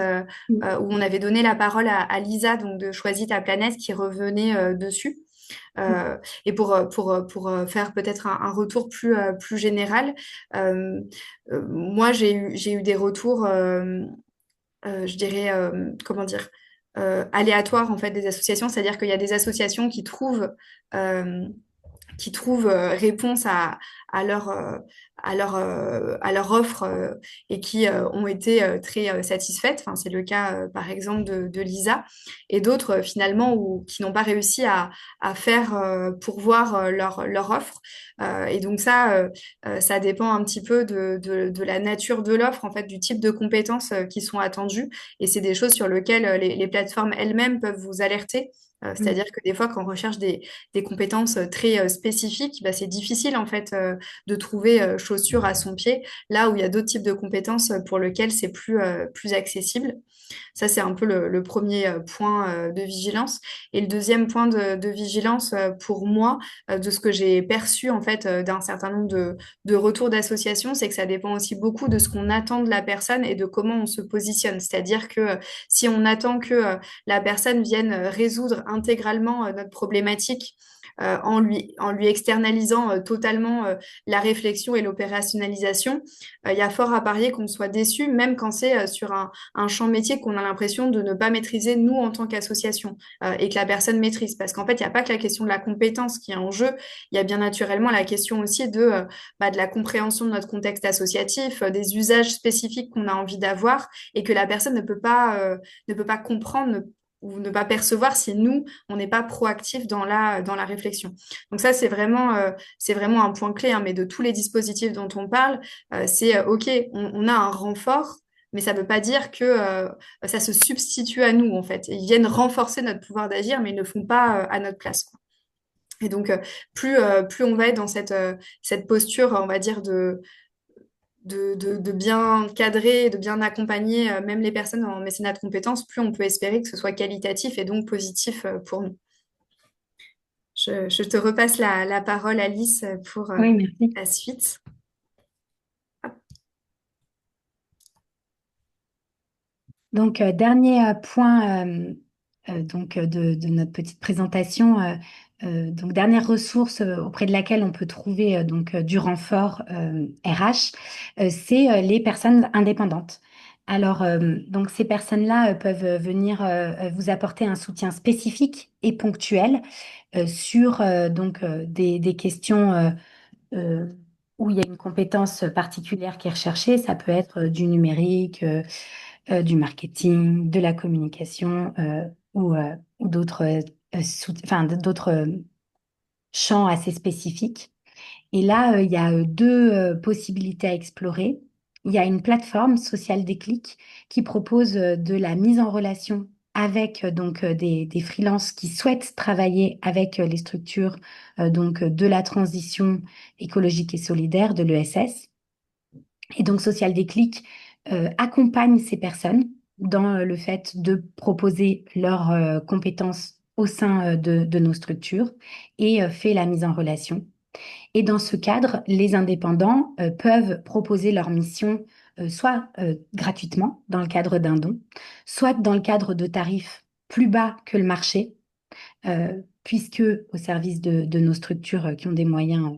où on avait donné la parole à Lisa donc de Choisis ta planète qui revenait dessus. Et pour faire peut-être un retour plus général, euh, moi j'ai eu des retours je dirais, comment dire, aléatoires en fait des associations, c'est-à-dire qu'il y a des associations euh, qui trouvent réponse à à leur offre et qui ont été très satisfaites. Enfin, c'est le cas, par exemple, de Lisa et d'autres, finalement, qui n'ont pas réussi à faire pourvoir leur offre. Et donc ça dépend un petit peu de la nature de l'offre, en fait, du type de compétences qui sont attendues. Et c'est des choses sur lesquelles les plateformes elles-mêmes peuvent vous alerter. Mm. C'est-à-dire que des fois, quand on recherche des compétences très spécifiques, bah, c'est difficile en fait de trouver chaussure à son pied, là où il y a d'autres types de compétences pour lesquelles c'est plus accessible. Ça, c'est un peu le premier point de vigilance. Et le deuxième point de vigilance pour moi, de ce que j'ai perçu en fait d'un certain nombre de retours d'associations, c'est que ça dépend aussi beaucoup de ce qu'on attend de la personne et de comment on se positionne. C'est-à-dire que si on attend que la personne vienne résoudre intégralement notre problématique, en lui externalisant totalement la réflexion et l'opérationnalisation, il y a fort à parier qu'on soit déçu, même quand c'est sur un champ métier qu'on a l'impression de ne pas maîtriser, nous, en tant qu'association, et que la personne maîtrise. Parce qu'en fait, il n'y a pas que la question de la compétence qui est en jeu, il y a bien naturellement la question aussi de la compréhension de notre contexte associatif, des usages spécifiques qu'on a envie d'avoir, et que la personne ne peut pas comprendre, ou ne pas percevoir si nous, on n'est pas proactif dans la réflexion. Donc ça, c'est vraiment un point clé, hein, mais de tous les dispositifs dont on parle, OK, on a un renfort, mais ça ne veut pas dire que ça se substitue à nous, en fait. Ils viennent renforcer notre pouvoir d'agir, mais ils ne le font pas à notre place, quoi. Et donc, plus on va être dans cette posture, on va dire, de bien cadrer, de bien accompagner même les personnes en mécénat de compétences, plus on peut espérer que ce soit qualitatif et donc positif pour nous. Je te repasse la parole, Alice, pour Oui, merci. la suite. Donc, dernier point de notre petite présentation. Donc, dernière ressource auprès de laquelle on peut trouver du renfort RH, c'est les personnes indépendantes. Alors, donc ces personnes-là peuvent venir vous apporter un soutien spécifique et ponctuel sur des questions euh, où il y a une compétence particulière qui est recherchée. Ça peut être du numérique, du marketing, de la communication ou d'autres d'autres champs assez spécifiques. Et là, il y a deux possibilités à explorer. Il y a une plateforme Social Déclic qui propose de la mise en relation avec des freelances qui souhaitent travailler avec les structures de la transition écologique et solidaire de l'ESS. Et donc Social Déclic accompagne ces personnes dans le fait de proposer leurs compétences au sein de nos structures et fait la mise en relation. Et dans ce cadre, les indépendants peuvent proposer leur mission soit gratuitement dans le cadre d'un don, soit dans le cadre de tarifs plus bas que le marché, puisque au service de nos structures qui ont des moyens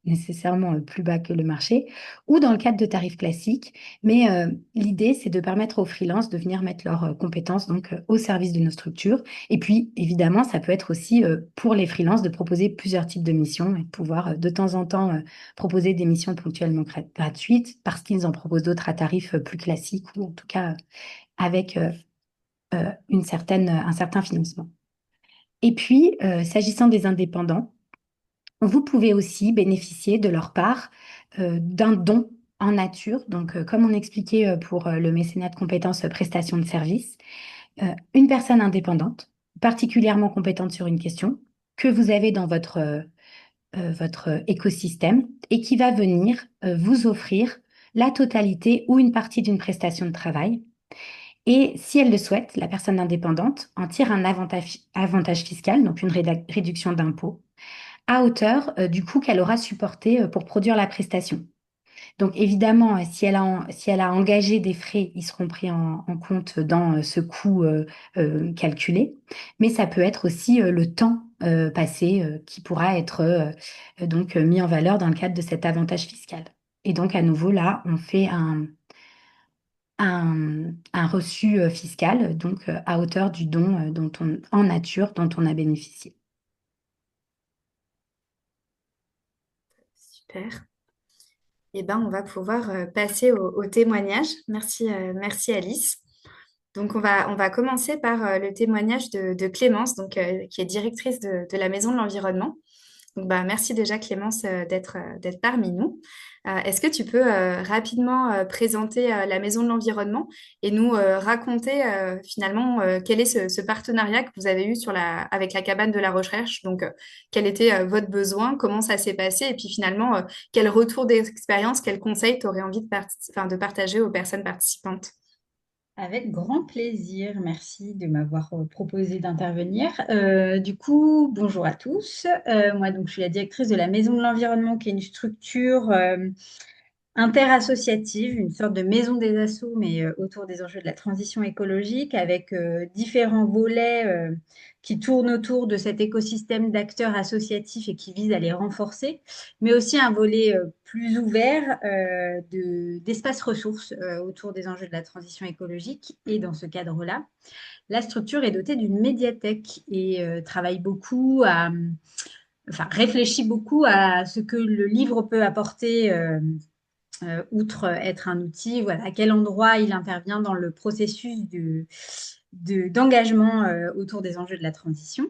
nécessairement plus bas que le marché, ou dans le cadre de tarifs classiques. Mais l'idée, c'est de permettre aux freelances de venir mettre leurs compétences au service de nos structures. Et puis, évidemment, ça peut être aussi pour les freelances de proposer plusieurs types de missions et de pouvoir de temps en temps proposer des missions ponctuellement gratuites parce qu'ils en proposent d'autres à tarifs plus classiques ou en tout cas avec un certain financement. Et puis, s'agissant des indépendants, vous pouvez aussi bénéficier de leur part d'un don en nature. Donc, comme on expliquait pour le mécénat de compétences prestation de service, une personne indépendante, particulièrement compétente sur une question, que vous avez dans votre écosystème et qui va venir vous offrir la totalité ou une partie d'une prestation de travail. Et si elle le souhaite, la personne indépendante en tire un avantage fiscal, donc une réduction d'impôt, à hauteur du coût qu'elle aura supporté pour produire la prestation. Donc évidemment, si elle a engagé des frais, ils seront pris en compte dans ce coût calculé, mais ça peut être aussi le temps passé qui pourra être donc mis en valeur dans le cadre de cet avantage fiscal. Et donc à nouveau, là, on fait un reçu fiscal, donc à hauteur du don en nature dont on a bénéficié. Super. Eh ben, on va pouvoir passer au témoignage. Merci, merci Alice. Donc, on va commencer par le témoignage de Clémence, donc, qui est directrice de la Maison de l'Environnement. Donc, bah, merci déjà Clémence d'être parmi nous. Est-ce que tu peux rapidement présenter la Maison de l'Environnement et nous raconter finalement quel est ce partenariat que vous avez eu avec la cabane de la recherche? Donc, quel était votre besoin, comment ça s'est passé et puis finalement, quel retour d'expérience, quels conseils tu aurais envie de partager aux personnes participantes? Avec grand plaisir, merci de m'avoir proposé d'intervenir. Du coup, bonjour à tous. Moi, donc, je suis la directrice de la Maison de l'Environnement, qui est une structure interassociative, une sorte de maison des assos, mais autour des enjeux de la transition écologique, avec différents volets qui tournent autour de cet écosystème d'acteurs associatifs et qui visent à les renforcer, mais aussi un volet plus ouvert d'espace ressources autour des enjeux de la transition écologique. Et dans ce cadre-là, la structure est dotée d'une médiathèque et travaille beaucoup enfin, réfléchit beaucoup à ce que le livre peut apporter outre être un outil, voilà, à quel endroit il intervient dans le processus d'engagement autour des enjeux de la transition.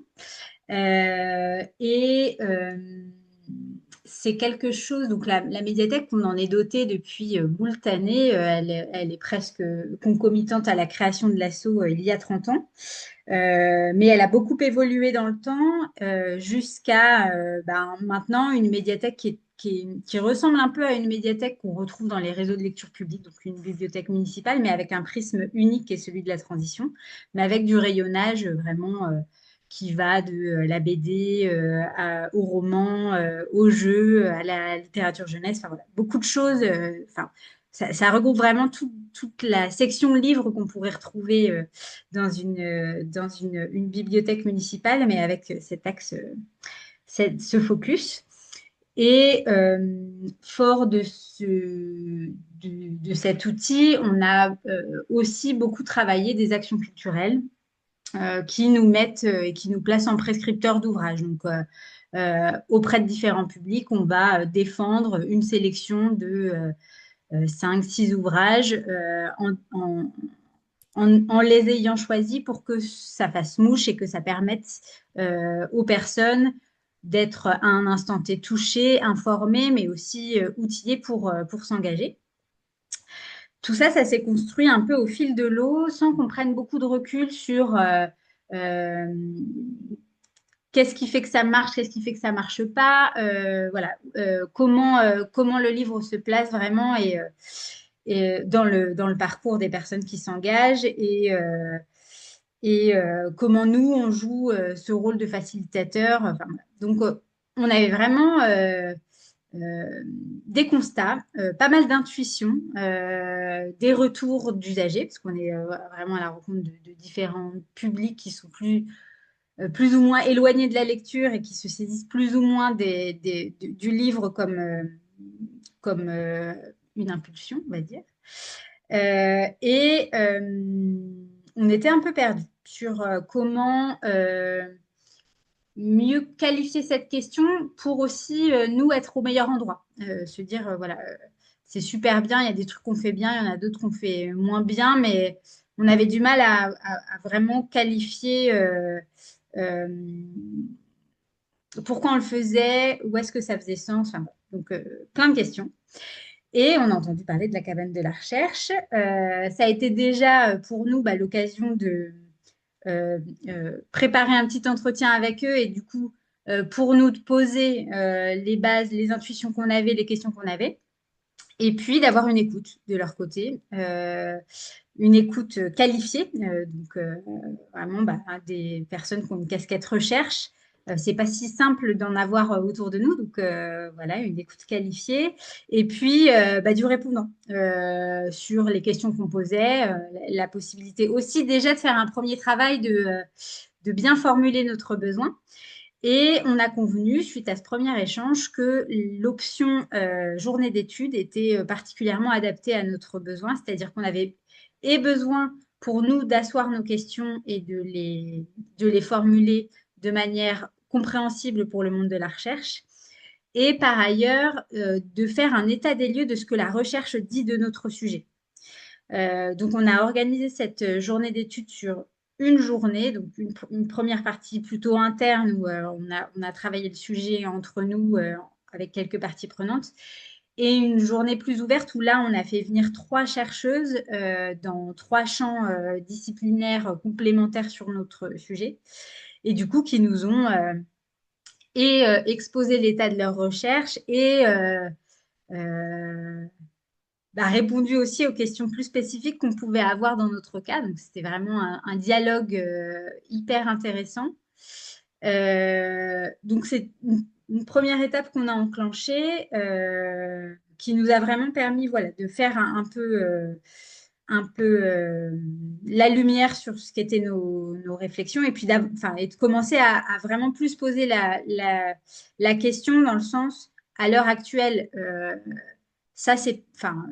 Et c'est quelque chose, donc la médiathèque, on en est doté depuis moult années, elle est presque concomitante à la création de l'assaut il y a 30 ans. Mais elle a beaucoup évolué dans le temps jusqu'à maintenant une médiathèque qui ressemble un peu à une médiathèque qu'on retrouve dans les réseaux de lecture publique, donc une bibliothèque municipale, mais avec un prisme unique qui est celui de la transition, mais avec du rayonnage vraiment qui va de la BD au roman, au jeu, à la littérature jeunesse, enfin voilà, beaucoup de choses. Enfin, ça regroupe vraiment toute la section livres qu'on pourrait retrouver dans une bibliothèque municipale, mais avec cet axe, ce focus. Et fort de cet outil, on a aussi beaucoup travaillé des actions culturelles qui nous mettent et qui nous placent en prescripteur d'ouvrages. Donc, auprès de différents publics, on va défendre une sélection de 5-6 ouvrages en les ayant choisis pour que ça fasse mouche et que ça permette aux personnes d'être à un instant T touchées, informées, mais aussi outillées pour s'engager. Tout ça, ça s'est construit un peu au fil de l'eau sans qu'on prenne beaucoup de recul sur euh, qu'est-ce qui fait que ça marche, qu'est-ce qui fait que ça marche pas, voilà, comment le livre se place vraiment et dans le parcours des personnes qui s'engagent et comment nous, on joue ce rôle de facilitateur. Enfin, voilà. Donc, on avait vraiment des constats, pas mal d'intuitions, des retours d'usagers, parce qu'on est vraiment à la rencontre de différents publics qui sont plus ou moins éloignés de la lecture et qui se saisissent plus ou moins du livre comme une impulsion, on va dire. On était un peu perdus sur comment mieux qualifier cette question pour aussi nous être au meilleur endroit. Se dire, voilà, c'est super bien, il y a des trucs qu'on fait bien, il y en a d'autres qu'on fait moins bien, mais on avait du mal à vraiment qualifier euh, pourquoi on le faisait, où est-ce que ça faisait sens. Enfin, bon. Donc, plein de questions. Et on a entendu parler de la cabane de la recherche. Ça a été déjà pour nous l'occasion de préparer un petit entretien avec eux et du coup, pour nous de poser les bases, les intuitions qu'on avait, les questions qu'on avait et puis d'avoir une écoute de leur côté, une écoute qualifiée, vraiment des personnes qui ont une casquette recherche. C'est pas si simple d'en avoir autour de nous, donc voilà, une écoute qualifiée. Et puis du répondant sur les questions qu'on posait, la possibilité aussi déjà de faire un premier travail de bien formuler notre besoin. Et on a convenu, suite à ce premier échange, que l'option journée d'études était particulièrement adaptée à notre besoin, c'est-à-dire qu'on avait et besoin pour nous d'asseoir nos questions et de les formuler de manière compréhensible pour le monde de la recherche, et par ailleurs de faire un état des lieux de ce que la recherche dit de notre sujet. Donc, on a organisé cette journée d'études sur une journée, donc une première partie plutôt interne où on a travaillé le sujet entre nous avec quelques parties prenantes, et une journée plus ouverte où là, on a fait venir trois chercheuses dans trois champs disciplinaires complémentaires sur notre sujet, et du coup, qui nous ont exposé l'état de leur recherche et euh, répondu aussi aux questions plus spécifiques qu'on pouvait avoir dans notre cas. Donc, c'était vraiment un dialogue hyper intéressant. Donc, c'est une première étape qu'on a enclenchée qui nous a vraiment permis voilà, de faire un peu la lumière sur ce qu'étaient nos réflexions et puis et de commencer à vraiment plus poser la question dans le sens, à l'heure actuelle, ça, c'est, enfin,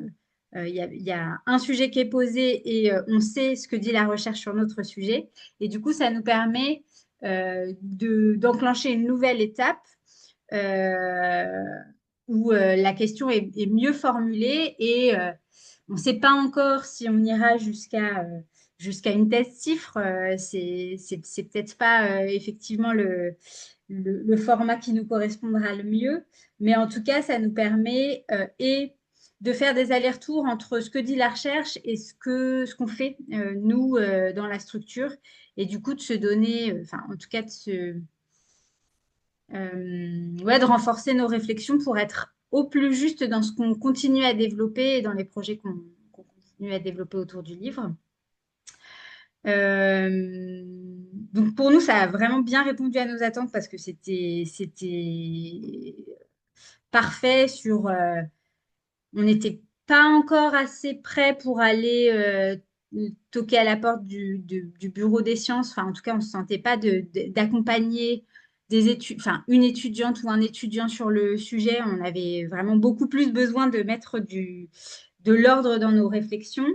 il y a un sujet qui est posé et on sait ce que dit la recherche sur notre sujet. Et du coup, ça nous permet d'enclencher une nouvelle étape euh, où la question est mieux formulée et on ne sait pas encore si on ira jusqu'à une thèse cifre. C'est peut-être pas effectivement le format qui nous correspondra le mieux, mais en tout cas, ça nous permet et de faire des allers-retours entre ce que dit la recherche et ce qu'on fait, nous, dans la structure, et du coup de se donner, enfin, en tout cas, ouais, de renforcer nos réflexions pour être au plus juste dans ce qu'on continue à développer et dans les projets qu'on continue à développer autour du livre. Euh, donc pour nous, ça a vraiment bien répondu à nos attentes parce que c'était parfait sur on n'était pas encore assez prêt pour aller toquer à la porte du bureau des sciences. Enfin, en tout cas, on ne se sentait pas d'accompagner des études, enfin, une étudiante ou un étudiant sur le sujet. On avait vraiment beaucoup plus besoin de mettre de l'ordre dans nos réflexions.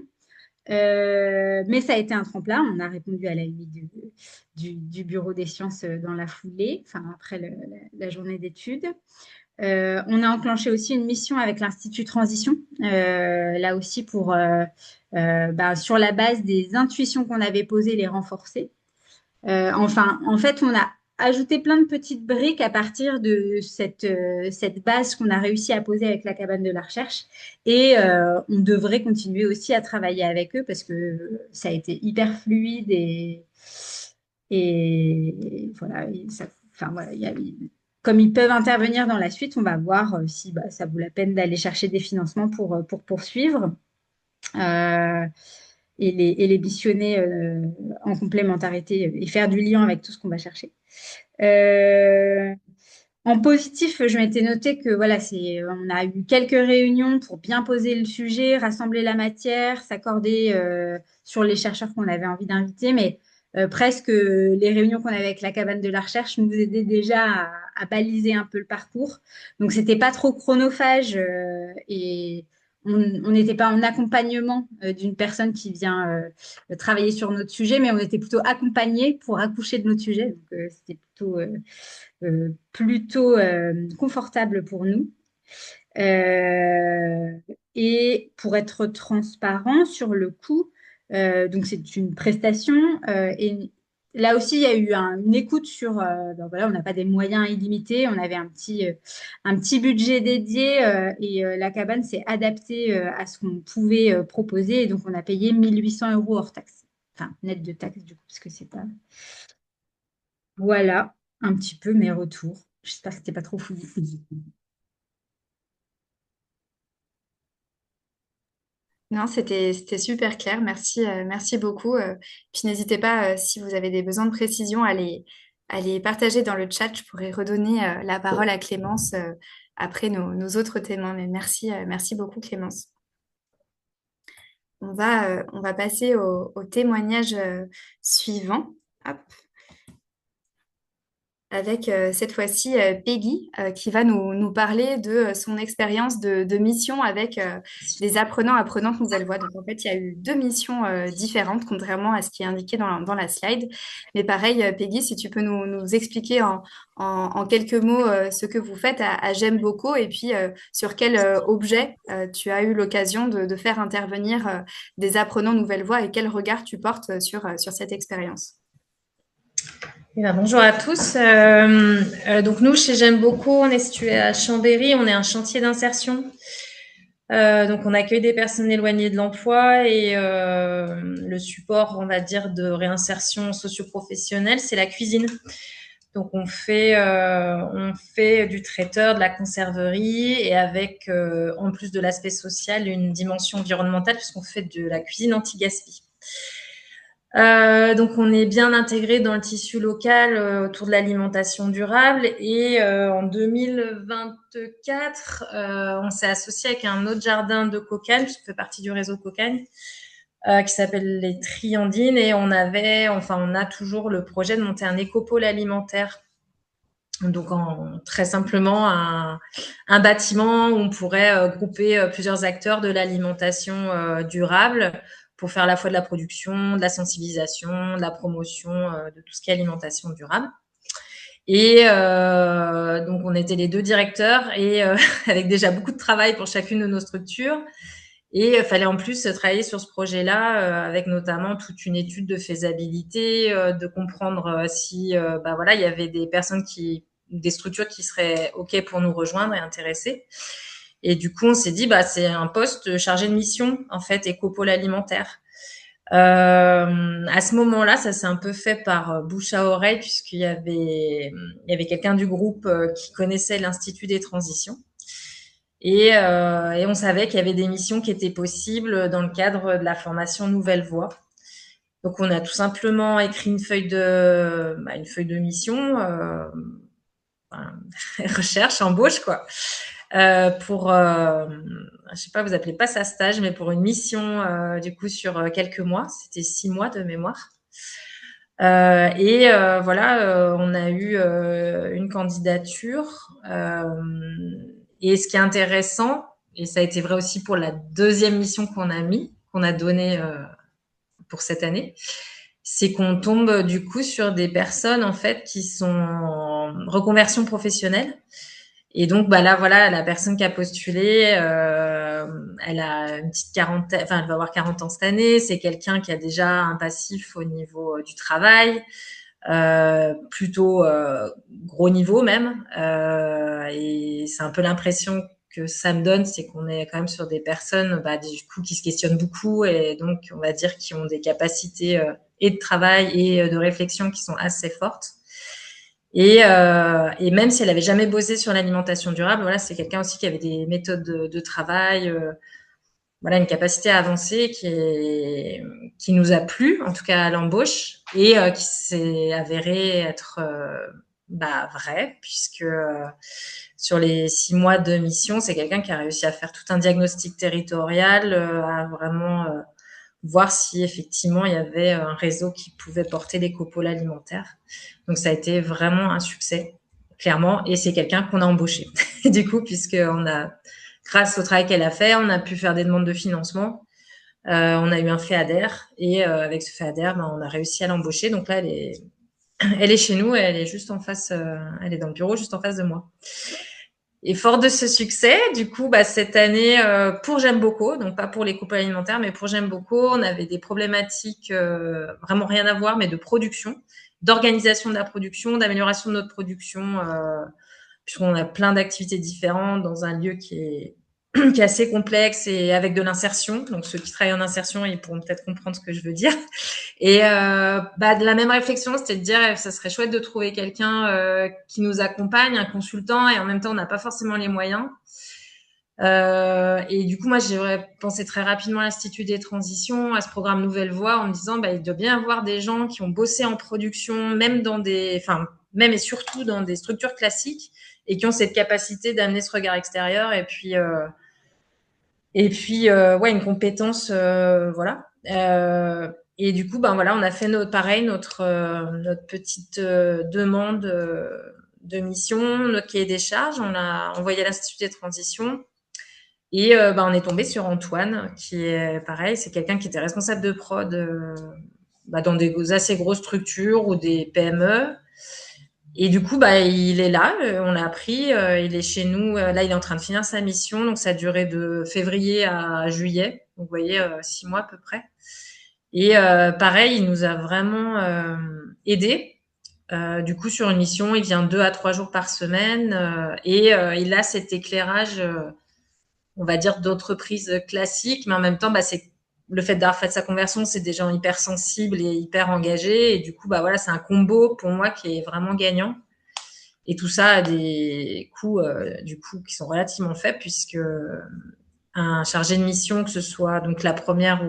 Mais ça a été un tremplin. On a répondu à la limite du bureau des sciences dans la foulée, enfin, après la journée d'études. On a enclenché aussi une mission avec l'Institut Transition, là aussi pour, sur la base des intuitions qu'on avait posées, les renforcer. Enfin, en fait, on a ajouté plein de petites briques à partir de cette base qu'on a réussi à poser avec la cabane de la recherche. Et on devrait continuer aussi à travailler avec eux parce que ça a été hyper fluide et voilà, enfin, voilà, comme ils peuvent intervenir dans la suite, on va voir si ça vaut la peine d'aller chercher des financements pour poursuivre euh, et les missionner en complémentarité et faire du lien avec tout ce qu'on va chercher. Euh, En positif, je m'étais noté que voilà, on a eu quelques réunions pour bien poser le sujet, rassembler la matière, s'accorder sur les chercheurs qu'on avait envie d'inviter, mais presque les réunions qu'on avait avec la cabane de la recherche nous aidaient déjà à baliser un peu le parcours. Donc c'était pas trop chronophage et on n'était pas en accompagnement d'une personne qui vient travailler sur notre sujet, mais on était plutôt accompagné pour accoucher de notre sujet. Donc c'était plutôt confortable pour nous. Euh, et pour être transparent sur le coût, donc c'est une prestation et là aussi il y a eu une écoute sur, voilà, on n'a pas des moyens illimités, on avait un petit budget dédié et la cabane s'est adaptée à ce qu'on pouvait proposer et donc on a payé 1 800 € hors taxe, enfin net de taxe du coup parce que c'est pas voilà un petit peu mes retours. J'espère que c'était pas trop fouillé. Non, c'était super clair. Merci, merci beaucoup. Puis n'hésitez pas, si vous avez des besoins de précision, à les partager dans le chat. Je pourrais redonner la parole à Clémence après nos autres témoins. Mais merci, merci beaucoup, Clémence. On va passer au témoignage suivant. Hop. Avec cette fois-ci Peggy qui va nous parler de son expérience de mission avec des apprenants-apprenantes nouvelle voix. Donc en fait, il y a eu deux missions différentes, contrairement à ce qui est indiqué dans la slide. Mais pareil, Peggy, si tu peux nous expliquer en quelques mots ce que vous faites à J'aime beaucoup et puis sur quel objet tu as eu l'occasion de faire intervenir des apprenants nouvelle voix et quel regard tu portes sur cette expérience. Eh ben, bonjour à tous. Donc nous, chez J'aime beaucoup, on est situé à Chambéry, on est un chantier d'insertion. Donc on accueille des personnes éloignées de l'emploi et le support, on va dire, de réinsertion socio-professionnelle, c'est la cuisine. Donc on fait du traiteur, de la conserverie et avec, en plus de l'aspect social, une dimension environnementale puisqu'on fait de la cuisine anti-gaspi. Donc on est bien intégré dans le tissu local autour de l'alimentation durable et en 2024 on s'est associé avec un autre jardin de Cocagne, puisqu'on fait partie du réseau Cocagne, qui s'appelle les Triandines, et on a toujours le projet de monter un écopôle alimentaire. Donc très simplement un bâtiment où on pourrait grouper plusieurs acteurs de l'alimentation durable pour faire à la fois de la production, de la sensibilisation, de la promotion de tout ce qui est alimentation durable. Et donc on était les deux directeurs et avec déjà beaucoup de travail pour chacune de nos structures. Et il fallait en plus travailler sur ce projet-là avec notamment toute une étude de faisabilité, de comprendre si il y avait des structures qui seraient OK pour nous rejoindre et intéressées. Et du coup, on s'est dit, c'est un poste chargé de mission, en fait, écopôle alimentaire. À ce moment-là, ça s'est un peu fait par bouche à oreille, puisqu'il y avait quelqu'un du groupe qui connaissait l'Institut des transitions. Et on savait qu'il y avait des missions qui étaient possibles dans le cadre de la formation Nouvelle Voix. Donc, on a tout simplement écrit une feuille de mission, recherche, embauche, quoi. Pour, je sais pas, vous appelez pas ça stage, mais pour une mission, du coup, sur quelques mois. C'était 6 mois de mémoire. On a eu une candidature. Et ce qui est intéressant, et ça a été vrai aussi pour la deuxième mission qu'on a donnée pour cette année, c'est qu'on tombe du coup sur des personnes en fait qui sont en reconversion professionnelle. Et donc la personne qui a postulé, elle a une petite quarantaine, enfin elle va avoir 40 ans cette année. C'est quelqu'un qui a déjà un passif au niveau du travail, plutôt gros niveau même. Et c'est un peu l'impression que ça me donne, c'est qu'on est quand même sur des personnes du coup qui se questionnent beaucoup et donc on va dire qui ont des capacités et de travail et de réflexion qui sont assez fortes. Et même si elle avait jamais bossé sur l'alimentation durable, voilà, c'est quelqu'un aussi qui avait des méthodes de travail, une capacité à avancer qui nous a plu, en tout cas à l'embauche, et qui s'est avéré être vrai, puisque sur les 6 mois de mission, c'est quelqu'un qui a réussi à faire tout un diagnostic territorial, à vraiment voir si effectivement il y avait un réseau qui pouvait porter les copoles alimentaires. Donc ça a été vraiment un succès, clairement, et c'est quelqu'un qu'on a embauché. Du coup, grâce au travail qu'elle a fait, on a pu faire des demandes de financement. On a eu un FEADER et avec ce FEADER, on a réussi à l'embaucher. Donc là, elle est chez nous, elle est juste en face, elle est dans le bureau juste en face de moi. Et fort de ce succès, du coup, cette année, pour J'aime beaucoup, donc pas pour les couples alimentaires, mais pour J'aime beaucoup, on avait des problématiques vraiment rien à voir, mais de production, d'organisation de la production, d'amélioration de notre production, puisqu'on a plein d'activités différentes dans un lieu qui est assez complexe et avec de l'insertion. Donc, ceux qui travaillent en insertion, ils pourront peut-être comprendre ce que je veux dire. Et de la même réflexion, c'était de dire, ça serait chouette de trouver quelqu'un qui nous accompagne, un consultant, et en même temps, on n'a pas forcément les moyens. Et du coup, moi, j'ai pensé très rapidement à l'Institut des transitions, à ce programme Nouvelle Voie, en me disant, il doit bien y avoir des gens qui ont bossé en production, même même et surtout dans des structures classiques, et qui ont cette capacité d'amener ce regard extérieur, ouais, une compétence, voilà. Et du coup, voilà, on a fait notre petite demande de mission, notre cahier des charges. On l'a envoyé à l'Institut des transitions. Et on est tombé sur Antoine, qui est pareil, c'est quelqu'un qui était responsable de prod dans des assez grosses structures ou des PME. Et du coup, il est là, on l'a appris, il est chez nous. Là, il est en train de finir sa mission, donc ça a duré de février à juillet. Donc, vous voyez, 6 mois à peu près. Et pareil, il nous a vraiment aidés. Du coup, sur une mission, il vient 2 à 3 jours par semaine et il a cet éclairage on va dire, d'entreprises classiques, mais en même temps, c'est le fait d'avoir fait sa conversion, c'est des gens hyper sensibles et hyper engagés. Et du coup, voilà, c'est un combo pour moi qui est vraiment gagnant. Et tout ça a des coûts, du coup, qui sont relativement faibles puisque un chargé de mission, que ce soit donc la première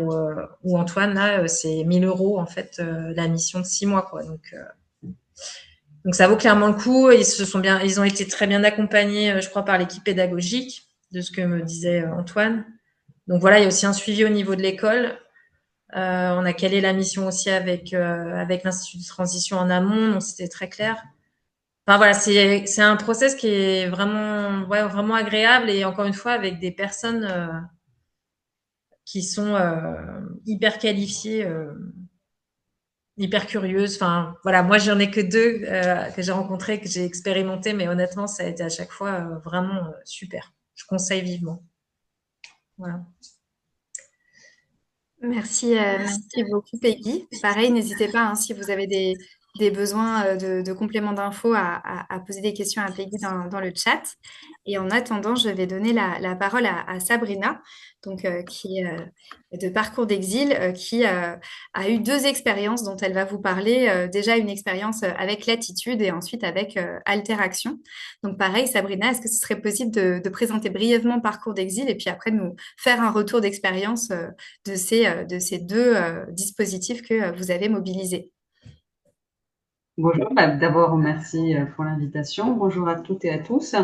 ou Antoine, là, c'est 1 000 € en fait, la mission de 6 mois, quoi. Donc ça vaut clairement le coup. Ils ont été très bien accompagnés, je crois, par l'équipe pédagogique, de ce que me disait Antoine. Donc voilà, il y a aussi un suivi au niveau de l'école. On a calé la mission aussi avec l'Institut de transition en amont, donc c'était très clair. Enfin voilà, c'est un process qui est vraiment agréable et encore une fois avec des personnes qui sont hyper qualifiées, hyper curieuses. Enfin voilà, moi j'en ai que 2 que j'ai rencontrés, que j'ai expérimenté, mais honnêtement ça a été à chaque fois vraiment super. Je conseille vivement. Voilà. Merci beaucoup, Peggy. Pareil, n'hésitez pas, si vous avez des besoins de compléments d'infos à poser des questions à Peggy dans le chat. Et en attendant, je vais donner la parole à Sabrina, donc, qui est de Parcours d'Exil, qui a eu 2 expériences dont elle va vous parler. Déjà, une expérience avec Latitude et ensuite avec Alteraction. Donc, pareil, Sabrina, est-ce que ce serait possible de présenter brièvement Parcours d'Exil et puis après de nous faire un retour d'expérience de ces 2 dispositifs que vous avez mobilisés? Bonjour, d'abord merci pour l'invitation. Bonjour à toutes et à tous.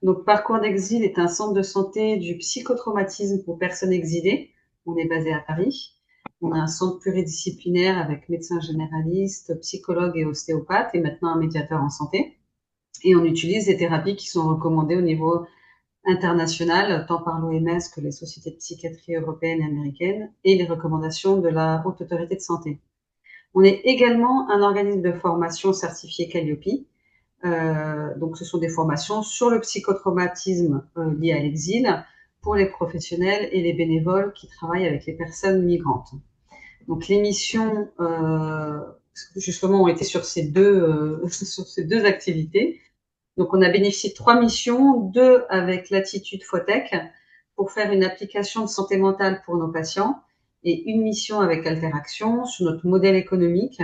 Donc, Parcours d'Exil est un centre de santé du psychotraumatisme pour personnes exilées. On est basé à Paris. On a un centre pluridisciplinaire avec médecins généralistes, psychologues et ostéopathes et maintenant un médiateur en santé. Et on utilise des thérapies qui sont recommandées au niveau international, tant par l'OMS que les sociétés de psychiatrie européennes et américaines et les recommandations de la Haute Autorité de Santé. On est également un organisme de formation certifié Calliope. Donc, ce sont des formations sur le psychotraumatisme lié à l'exil pour les professionnels et les bénévoles qui travaillent avec les personnes migrantes. Donc, les missions, justement, ont été sur ces deux activités. Donc, on a bénéficié de 3 missions, 2 avec Latitude Fotech pour faire une application de santé mentale pour nos patients et une mission avec Alteraction sur notre modèle économique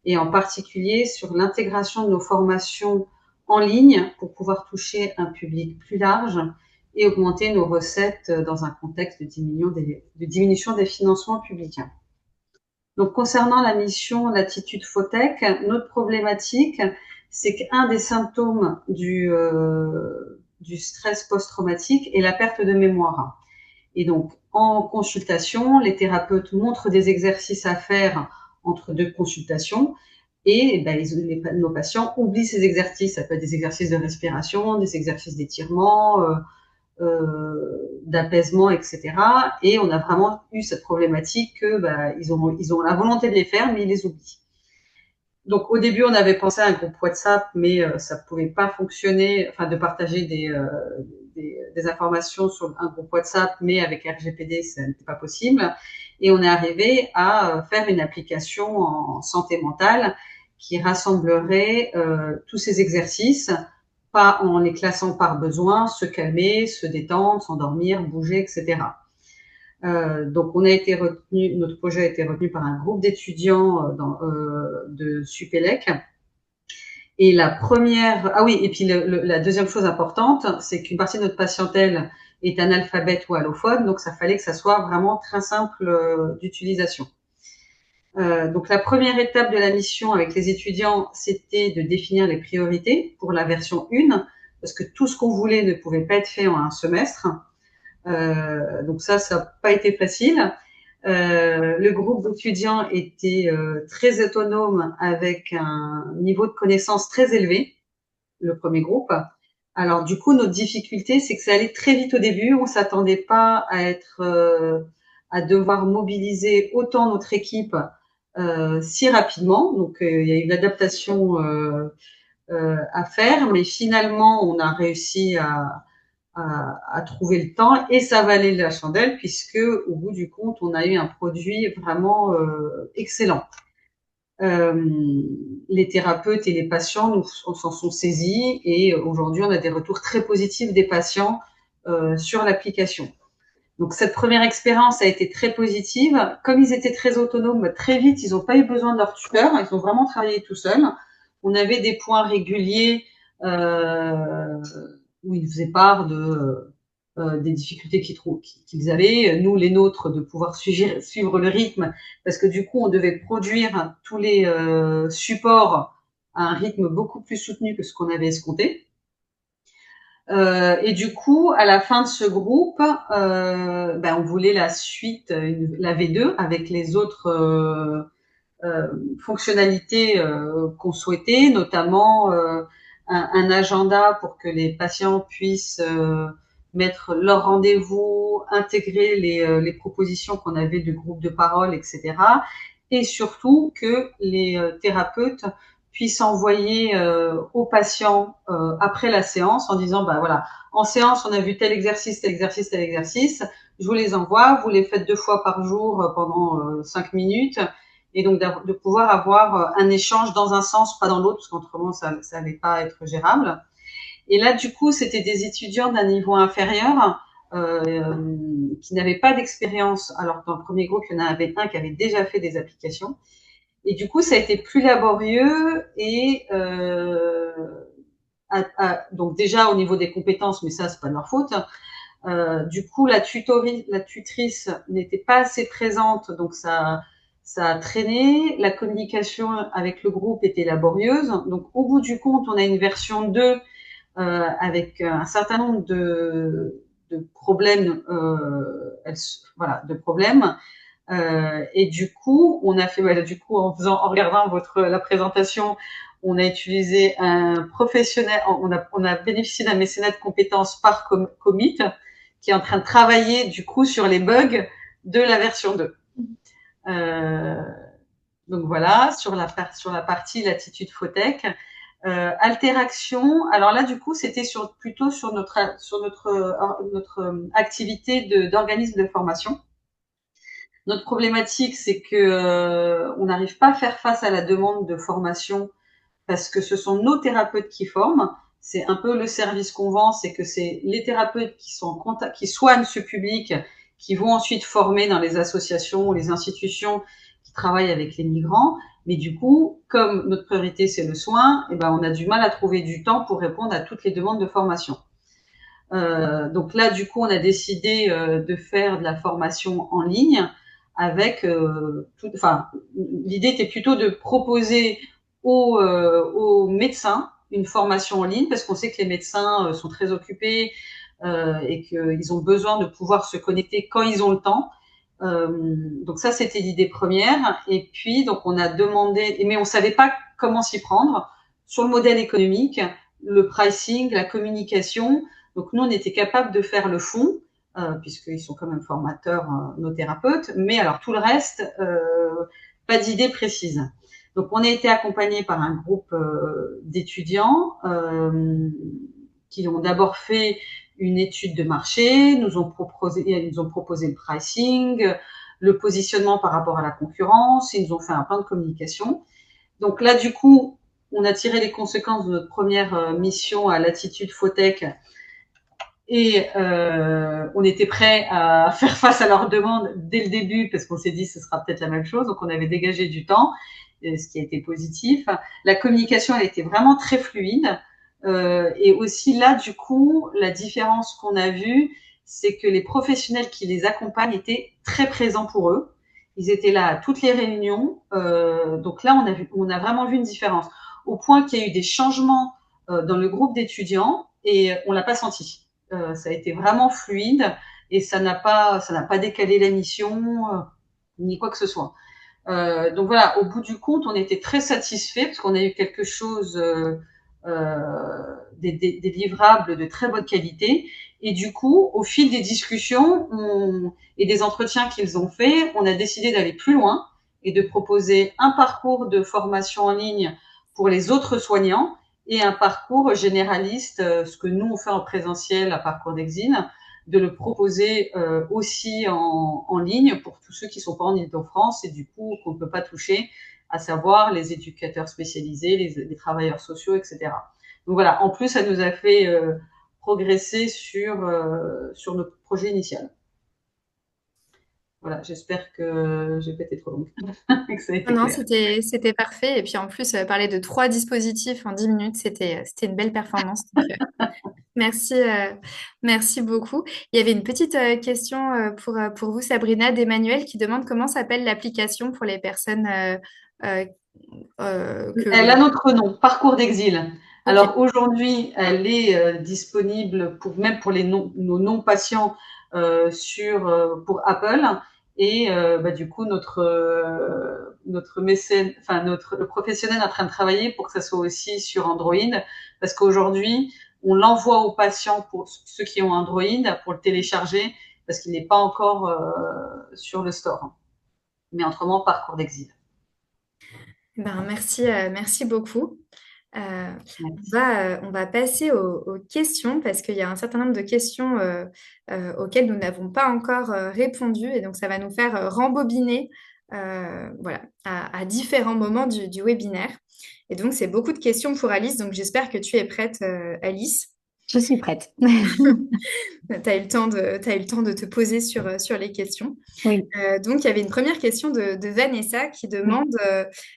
et en particulier sur l'intégration de nos formations en ligne pour pouvoir toucher un public plus large et augmenter nos recettes dans un contexte de diminution des financements publics. Donc, concernant la mission Latitude Fotech, notre problématique, c'est qu'un des symptômes du stress post-traumatique est la perte de mémoire. Et donc, en consultation, les thérapeutes montrent des exercices à faire entre 2 consultations et nos patients oublient ces exercices. Ça peut être des exercices de respiration, des exercices d'étirement, d'apaisement, etc. Et on a vraiment eu cette problématique que ils ont la volonté de les faire, mais ils les oublient. Donc au début, on avait pensé à un groupe WhatsApp, mais ça pouvait pas fonctionner, enfin de partager des informations sur un groupe WhatsApp, mais avec RGPD, ça n'était pas possible. Et on est arrivé à faire une application en santé mentale qui rassemblerait tous ces exercices, pas en les classant par besoin, se calmer, se détendre, s'endormir, bouger, etc. Donc, notre projet a été retenu par un groupe d'étudiants de Supélec. Et et puis la deuxième chose importante, c'est qu'une partie de notre patientèle est analphabète ou allophone, donc ça fallait que ça soit vraiment très simple d'utilisation. Donc la première étape de la mission avec les étudiants, c'était de définir les priorités pour la version 1, parce que tout ce qu'on voulait ne pouvait pas être fait en un semestre. Donc ça n'a pas été facile. Le groupe d'étudiants était très autonome avec un niveau de connaissance très élevé, le premier groupe. Alors du coup, notre difficulté, c'est que ça allait très vite au début. On s'attendait pas à à devoir mobiliser autant notre équipe si rapidement. Donc il y a une adaptation à faire, mais finalement, on a réussi à trouver le temps et ça valait la chandelle puisque au bout du compte, on a eu un produit vraiment excellent. Les thérapeutes et les patients on s'en sont saisis et aujourd'hui, on a des retours très positifs des patients sur l'application. Donc cette première expérience a été très positive. Comme ils étaient très autonomes, très vite, ils n'ont pas eu besoin de leur tuteur. Ils ont vraiment travaillé tout seuls. On avait des points réguliers où ils faisaient part des difficultés qu'ils avaient. Nous, les nôtres, de pouvoir suivre le rythme, parce que du coup, on devait produire tous les supports à un rythme beaucoup plus soutenu que ce qu'on avait escompté. Et du coup, à la fin de ce groupe, on voulait la suite, la V2, avec les autres fonctionnalités qu'on souhaitait, notamment un agenda pour que les patients puissent mettre leur rendez-vous, intégrer les propositions qu'on avait de groupe de parole, etc. Et surtout que les thérapeutes puissent envoyer aux patients après la séance en disant, voilà, en séance, on a vu tel exercice, tel exercice, tel exercice, je vous les envoie, vous les faites 2 fois par jour pendant 5 minutes, et donc de pouvoir avoir un échange dans un sens, pas dans l'autre, parce qu'autrement, ça allait pas être gérable. Et là, du coup, c'était des étudiants d'un niveau inférieur qui n'avaient pas d'expérience, alors que dans le premier groupe, il y en avait un qui avait déjà fait des applications. Et du coup, ça a été plus laborieux et donc déjà au niveau des compétences, mais ça, c'est pas de leur faute. Du coup, la tutrice n'était pas assez présente, donc ça a traîné. La communication avec le groupe était laborieuse. Donc, au bout du compte, on a une version 2 avec un certain nombre de problèmes, de problèmes. Et du coup, on a fait, en regardant la présentation, on a utilisé un professionnel, on a bénéficié d'un mécénat de compétences par Commit, qui est en train de travailler, du coup, sur les bugs de la version 2. Donc voilà, sur la partie Latitude Photech. Alteraction. Alors là, du coup, c'était plutôt sur notre activité d'organisme de formation. Notre problématique, c'est que on n'arrive pas à faire face à la demande de formation parce que ce sont nos thérapeutes qui forment. C'est un peu le service qu'on vend, c'est que c'est les thérapeutes qui sont en contact, qui soignent ce public, qui vont ensuite former dans les associations ou les institutions qui travaillent avec les migrants. Mais du coup, comme notre priorité c'est le soin, on a du mal à trouver du temps pour répondre à toutes les demandes de formation. Donc là, du coup, on a décidé de faire de la formation en ligne avec l'idée était plutôt de proposer aux médecins une formation en ligne parce qu'on sait que les médecins sont très occupés et qu'ils ont besoin de pouvoir se connecter quand ils ont le temps. Donc ça, c'était l'idée première. Et puis, donc, on a demandé, mais on savait pas comment s'y prendre sur le modèle économique, le pricing, la communication. Donc, nous, on était capable de faire le fond, puisqu'ils sont quand même formateurs, nos thérapeutes. Mais alors, tout le reste, pas d'idée précise. Donc, on a été accompagnés par un groupe d'étudiants qui ont d'abord fait une étude de marché, nous ont proposé le pricing, le positionnement par rapport à la concurrence, ils nous ont fait un plan de communication. Donc là, du coup, on a tiré les conséquences de notre première mission à Latitude Photech et on était prêt à faire face à leurs demandes dès le début parce qu'on s'est dit ce sera peut-être la même chose, donc on avait dégagé du temps, ce qui a été positif. La communication, elle était vraiment très fluide. Et aussi là, du coup, la différence qu'on a vue, c'est que les professionnels qui les accompagnent étaient très présents pour eux. Ils étaient là à toutes les réunions. Donc là, on a vraiment vu une différence, au point qu'il y a eu des changements dans le groupe d'étudiants et on l'a pas senti. Ça a été vraiment fluide et ça n'a pas décalé la mission ni quoi que ce soit. Donc voilà, au bout du compte, on était très satisfaits parce qu'on a eu quelque chose, des livrables de très bonne qualité. Et du coup, au fil des discussions et des entretiens qu'ils ont fait, on a décidé d'aller plus loin et de proposer un parcours de formation en ligne pour les autres soignants et un parcours généraliste, ce que nous on fait en présentiel à Parcours d'Exil, de le proposer aussi en ligne pour tous ceux qui sont pas en Île-de-France et du coup qu'on ne peut pas toucher, à savoir les éducateurs spécialisés, les travailleurs sociaux, etc. Donc voilà, en plus ça nous a fait progresser sur notre projet initial. Voilà, j'espère que j'ai pas été trop longue et que ça a Non, été non, clair. c'était parfait. Et puis en plus, parler de 3 dispositifs en 10 minutes, c'était une belle performance. Donc, merci, merci beaucoup. Il y avait une petite question pour vous, Sabrina, d'Emmanuel, qui demande comment s'appelle l'application pour les personnes euh, Elle que... a notre nom, Parcours d'Exil. Ok. Alors aujourd'hui, elle est disponible même pour nos non-patients pour Apple. Et du coup, notre mécène, enfin le professionnel est en train de travailler pour que ça soit aussi sur Android, parce qu'aujourd'hui, on l'envoie aux patients pour ceux qui ont Android pour le télécharger, parce qu'il n'est pas encore sur le store. Mais autrement, Parcours d'Exil. Ben, merci, merci beaucoup. Merci. On va passer aux questions parce qu'il y a un certain nombre de questions auxquelles nous n'avons pas encore répondu et donc ça va nous faire rembobiner voilà, à différents moments du webinaire. Et donc, c'est beaucoup de questions pour Alice, donc j'espère que tu es prête, Alice. Je suis prête. Tu as eu le temps t'as eu le temps de te poser sur les questions. Oui. Donc, il y avait une première question de Vanessa qui Oui. demande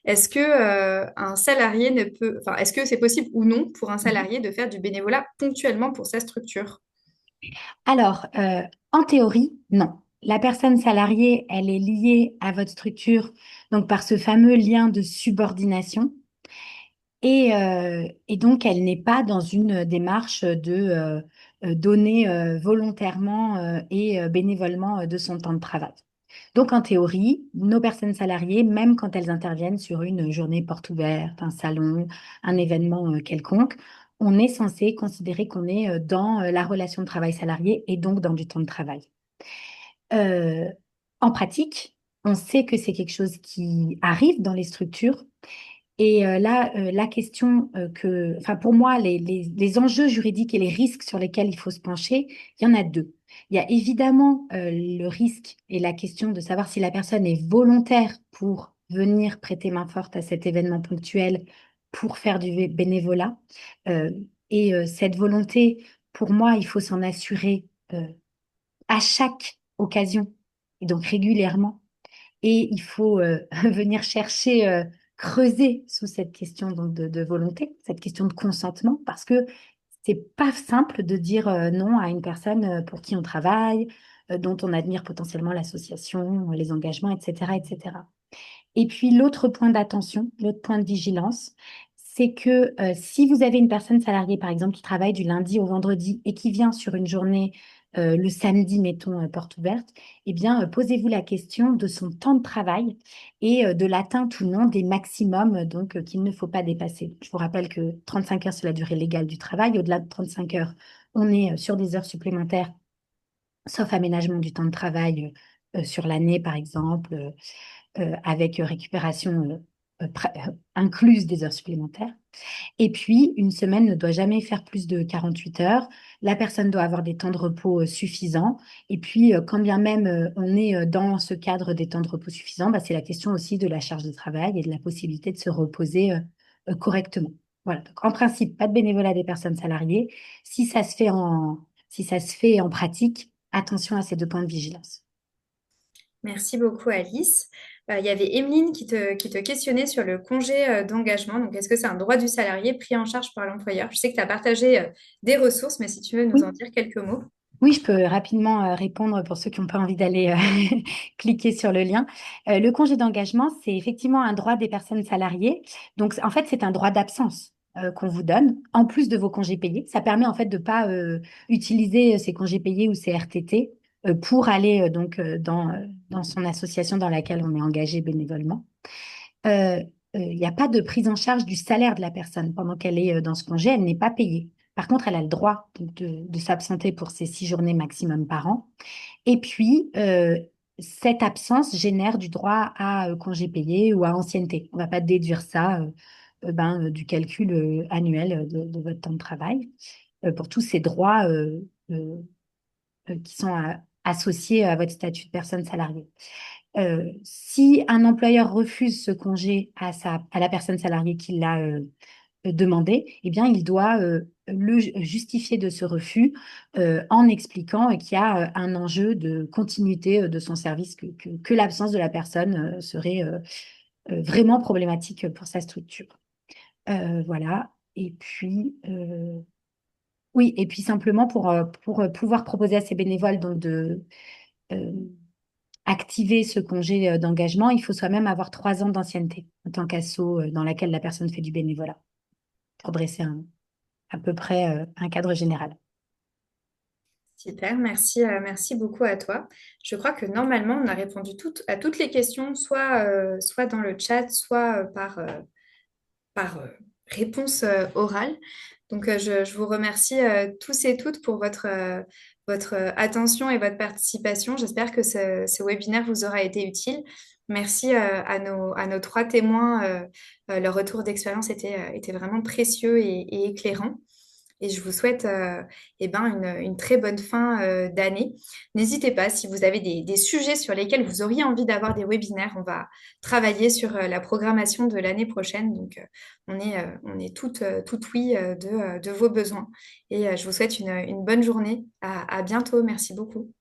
est-ce que un salarié ne peut, enfin, est-ce que c'est possible ou non pour un salarié de faire du bénévolat ponctuellement pour sa structure? Alors, en théorie, non. La personne salariée, elle est liée à votre structure, donc par ce fameux lien de subordination. Et donc, elle n'est pas dans une démarche de donner volontairement et bénévolement de son temps de travail. Donc, en théorie, nos personnes salariées, même quand elles interviennent sur une journée porte ouverte, un salon, un événement quelconque, on est censé considérer qu'on est dans la relation de travail salarié et donc dans du temps de travail. Euh, En pratique, on sait que c'est quelque chose qui arrive dans les structures. Et là, la question enfin pour moi, les enjeux juridiques et les risques sur lesquels il faut se pencher, il y en a deux. Il y a évidemment le risque et la question de savoir si la personne est volontaire pour venir prêter main forte à cet événement ponctuel pour faire du bénévolat. Euh, cette volonté, pour moi, il faut s'en assurer à chaque occasion et donc régulièrement. Et il faut venir chercher, creuser sous cette question donc, de volonté, cette question de consentement, parce que c'est pas simple de dire non à une personne pour qui on travaille, dont on admire potentiellement l'association, les engagements, etc., etc. Et puis l'autre point d'attention, l'autre point de vigilance, c'est que si vous avez une personne salariée, par exemple, qui travaille du lundi au vendredi et qui vient sur une journée le samedi, mettons, porte ouverte, eh bien, posez-vous la question de son temps de travail et de l'atteinte ou non des maximums qu'il ne faut pas dépasser. Je vous rappelle que 35 heures, c'est la durée légale du travail. Au-delà de 35 heures, on est sur des heures supplémentaires, sauf aménagement du temps de travail sur l'année, par exemple. Avec récupération incluse des heures supplémentaires. Et puis, une semaine ne doit jamais faire plus de 48 heures. La personne doit avoir des temps de repos suffisants. Et puis, quand bien même on est dans ce cadre des temps de repos suffisants, bah, c'est la question aussi de la charge de travail et de la possibilité de se reposer correctement. Voilà. Donc, en principe, pas de bénévolat des personnes salariées. Si ça se fait en pratique, attention à ces deux points de vigilance. Merci beaucoup, Alice. Il y avait Emeline qui te questionnait sur le congé d'engagement. Donc, est-ce que c'est un droit du salarié pris en charge par l'employeur? Je sais que tu as partagé des ressources, mais si tu veux nous en Oui. dire quelques mots. Oui, je peux rapidement répondre pour ceux qui n'ont pas envie d'aller cliquer sur le lien. Le congé d'engagement, c'est effectivement un droit des personnes salariées. Donc, en fait, c'est un droit d'absence qu'on vous donne, en plus de vos congés payés. Ça permet en fait de ne pas utiliser ces congés payés ou ces RTT pour aller dans son association dans laquelle on est engagé bénévolement. euh, Il n'y a pas de prise en charge du salaire de la personne pendant qu'elle est dans ce congé, elle n'est pas payée. Par contre, elle a le droit de s'absenter pour ces 6 journées maximum par an. Et puis, cette absence génère du droit à congé payé ou à ancienneté. On ne va pas déduire ça du calcul annuel de votre temps de travail pour tous ces droits euh, qui sont associés à votre statut de personne salariée. Si un employeur refuse ce congé à la personne salariée qui l'a demandé, eh bien, il doit le justifier de ce refus en expliquant qu'il y a un enjeu de continuité de son service, que l'absence de la personne serait vraiment problématique pour sa structure. Voilà. Et puis, oui, et puis simplement pour pouvoir proposer à ses bénévoles donc euh, activer ce congé d'engagement, il faut soi-même avoir 3 ans d'ancienneté en tant qu'asso dans laquelle la personne fait du bénévolat, pour dresser à peu près un cadre général. Super, merci, merci beaucoup à toi. Je crois que normalement, on a répondu à toutes les questions, soit dans le chat, soit par réponse orale. Donc, je vous remercie tous et toutes pour votre attention et votre participation. J'espère que ce webinaire vous aura été utile. Merci à nos 3 témoins. Leur retour d'expérience était vraiment précieux et éclairant. Et je vous souhaite une très bonne fin d'année. N'hésitez pas, si vous avez des sujets sur lesquels vous auriez envie d'avoir des webinaires, on va travailler sur la programmation de l'année prochaine. Donc, on est tout oui de vos besoins. Et je vous souhaite une bonne journée. À bientôt. Merci beaucoup.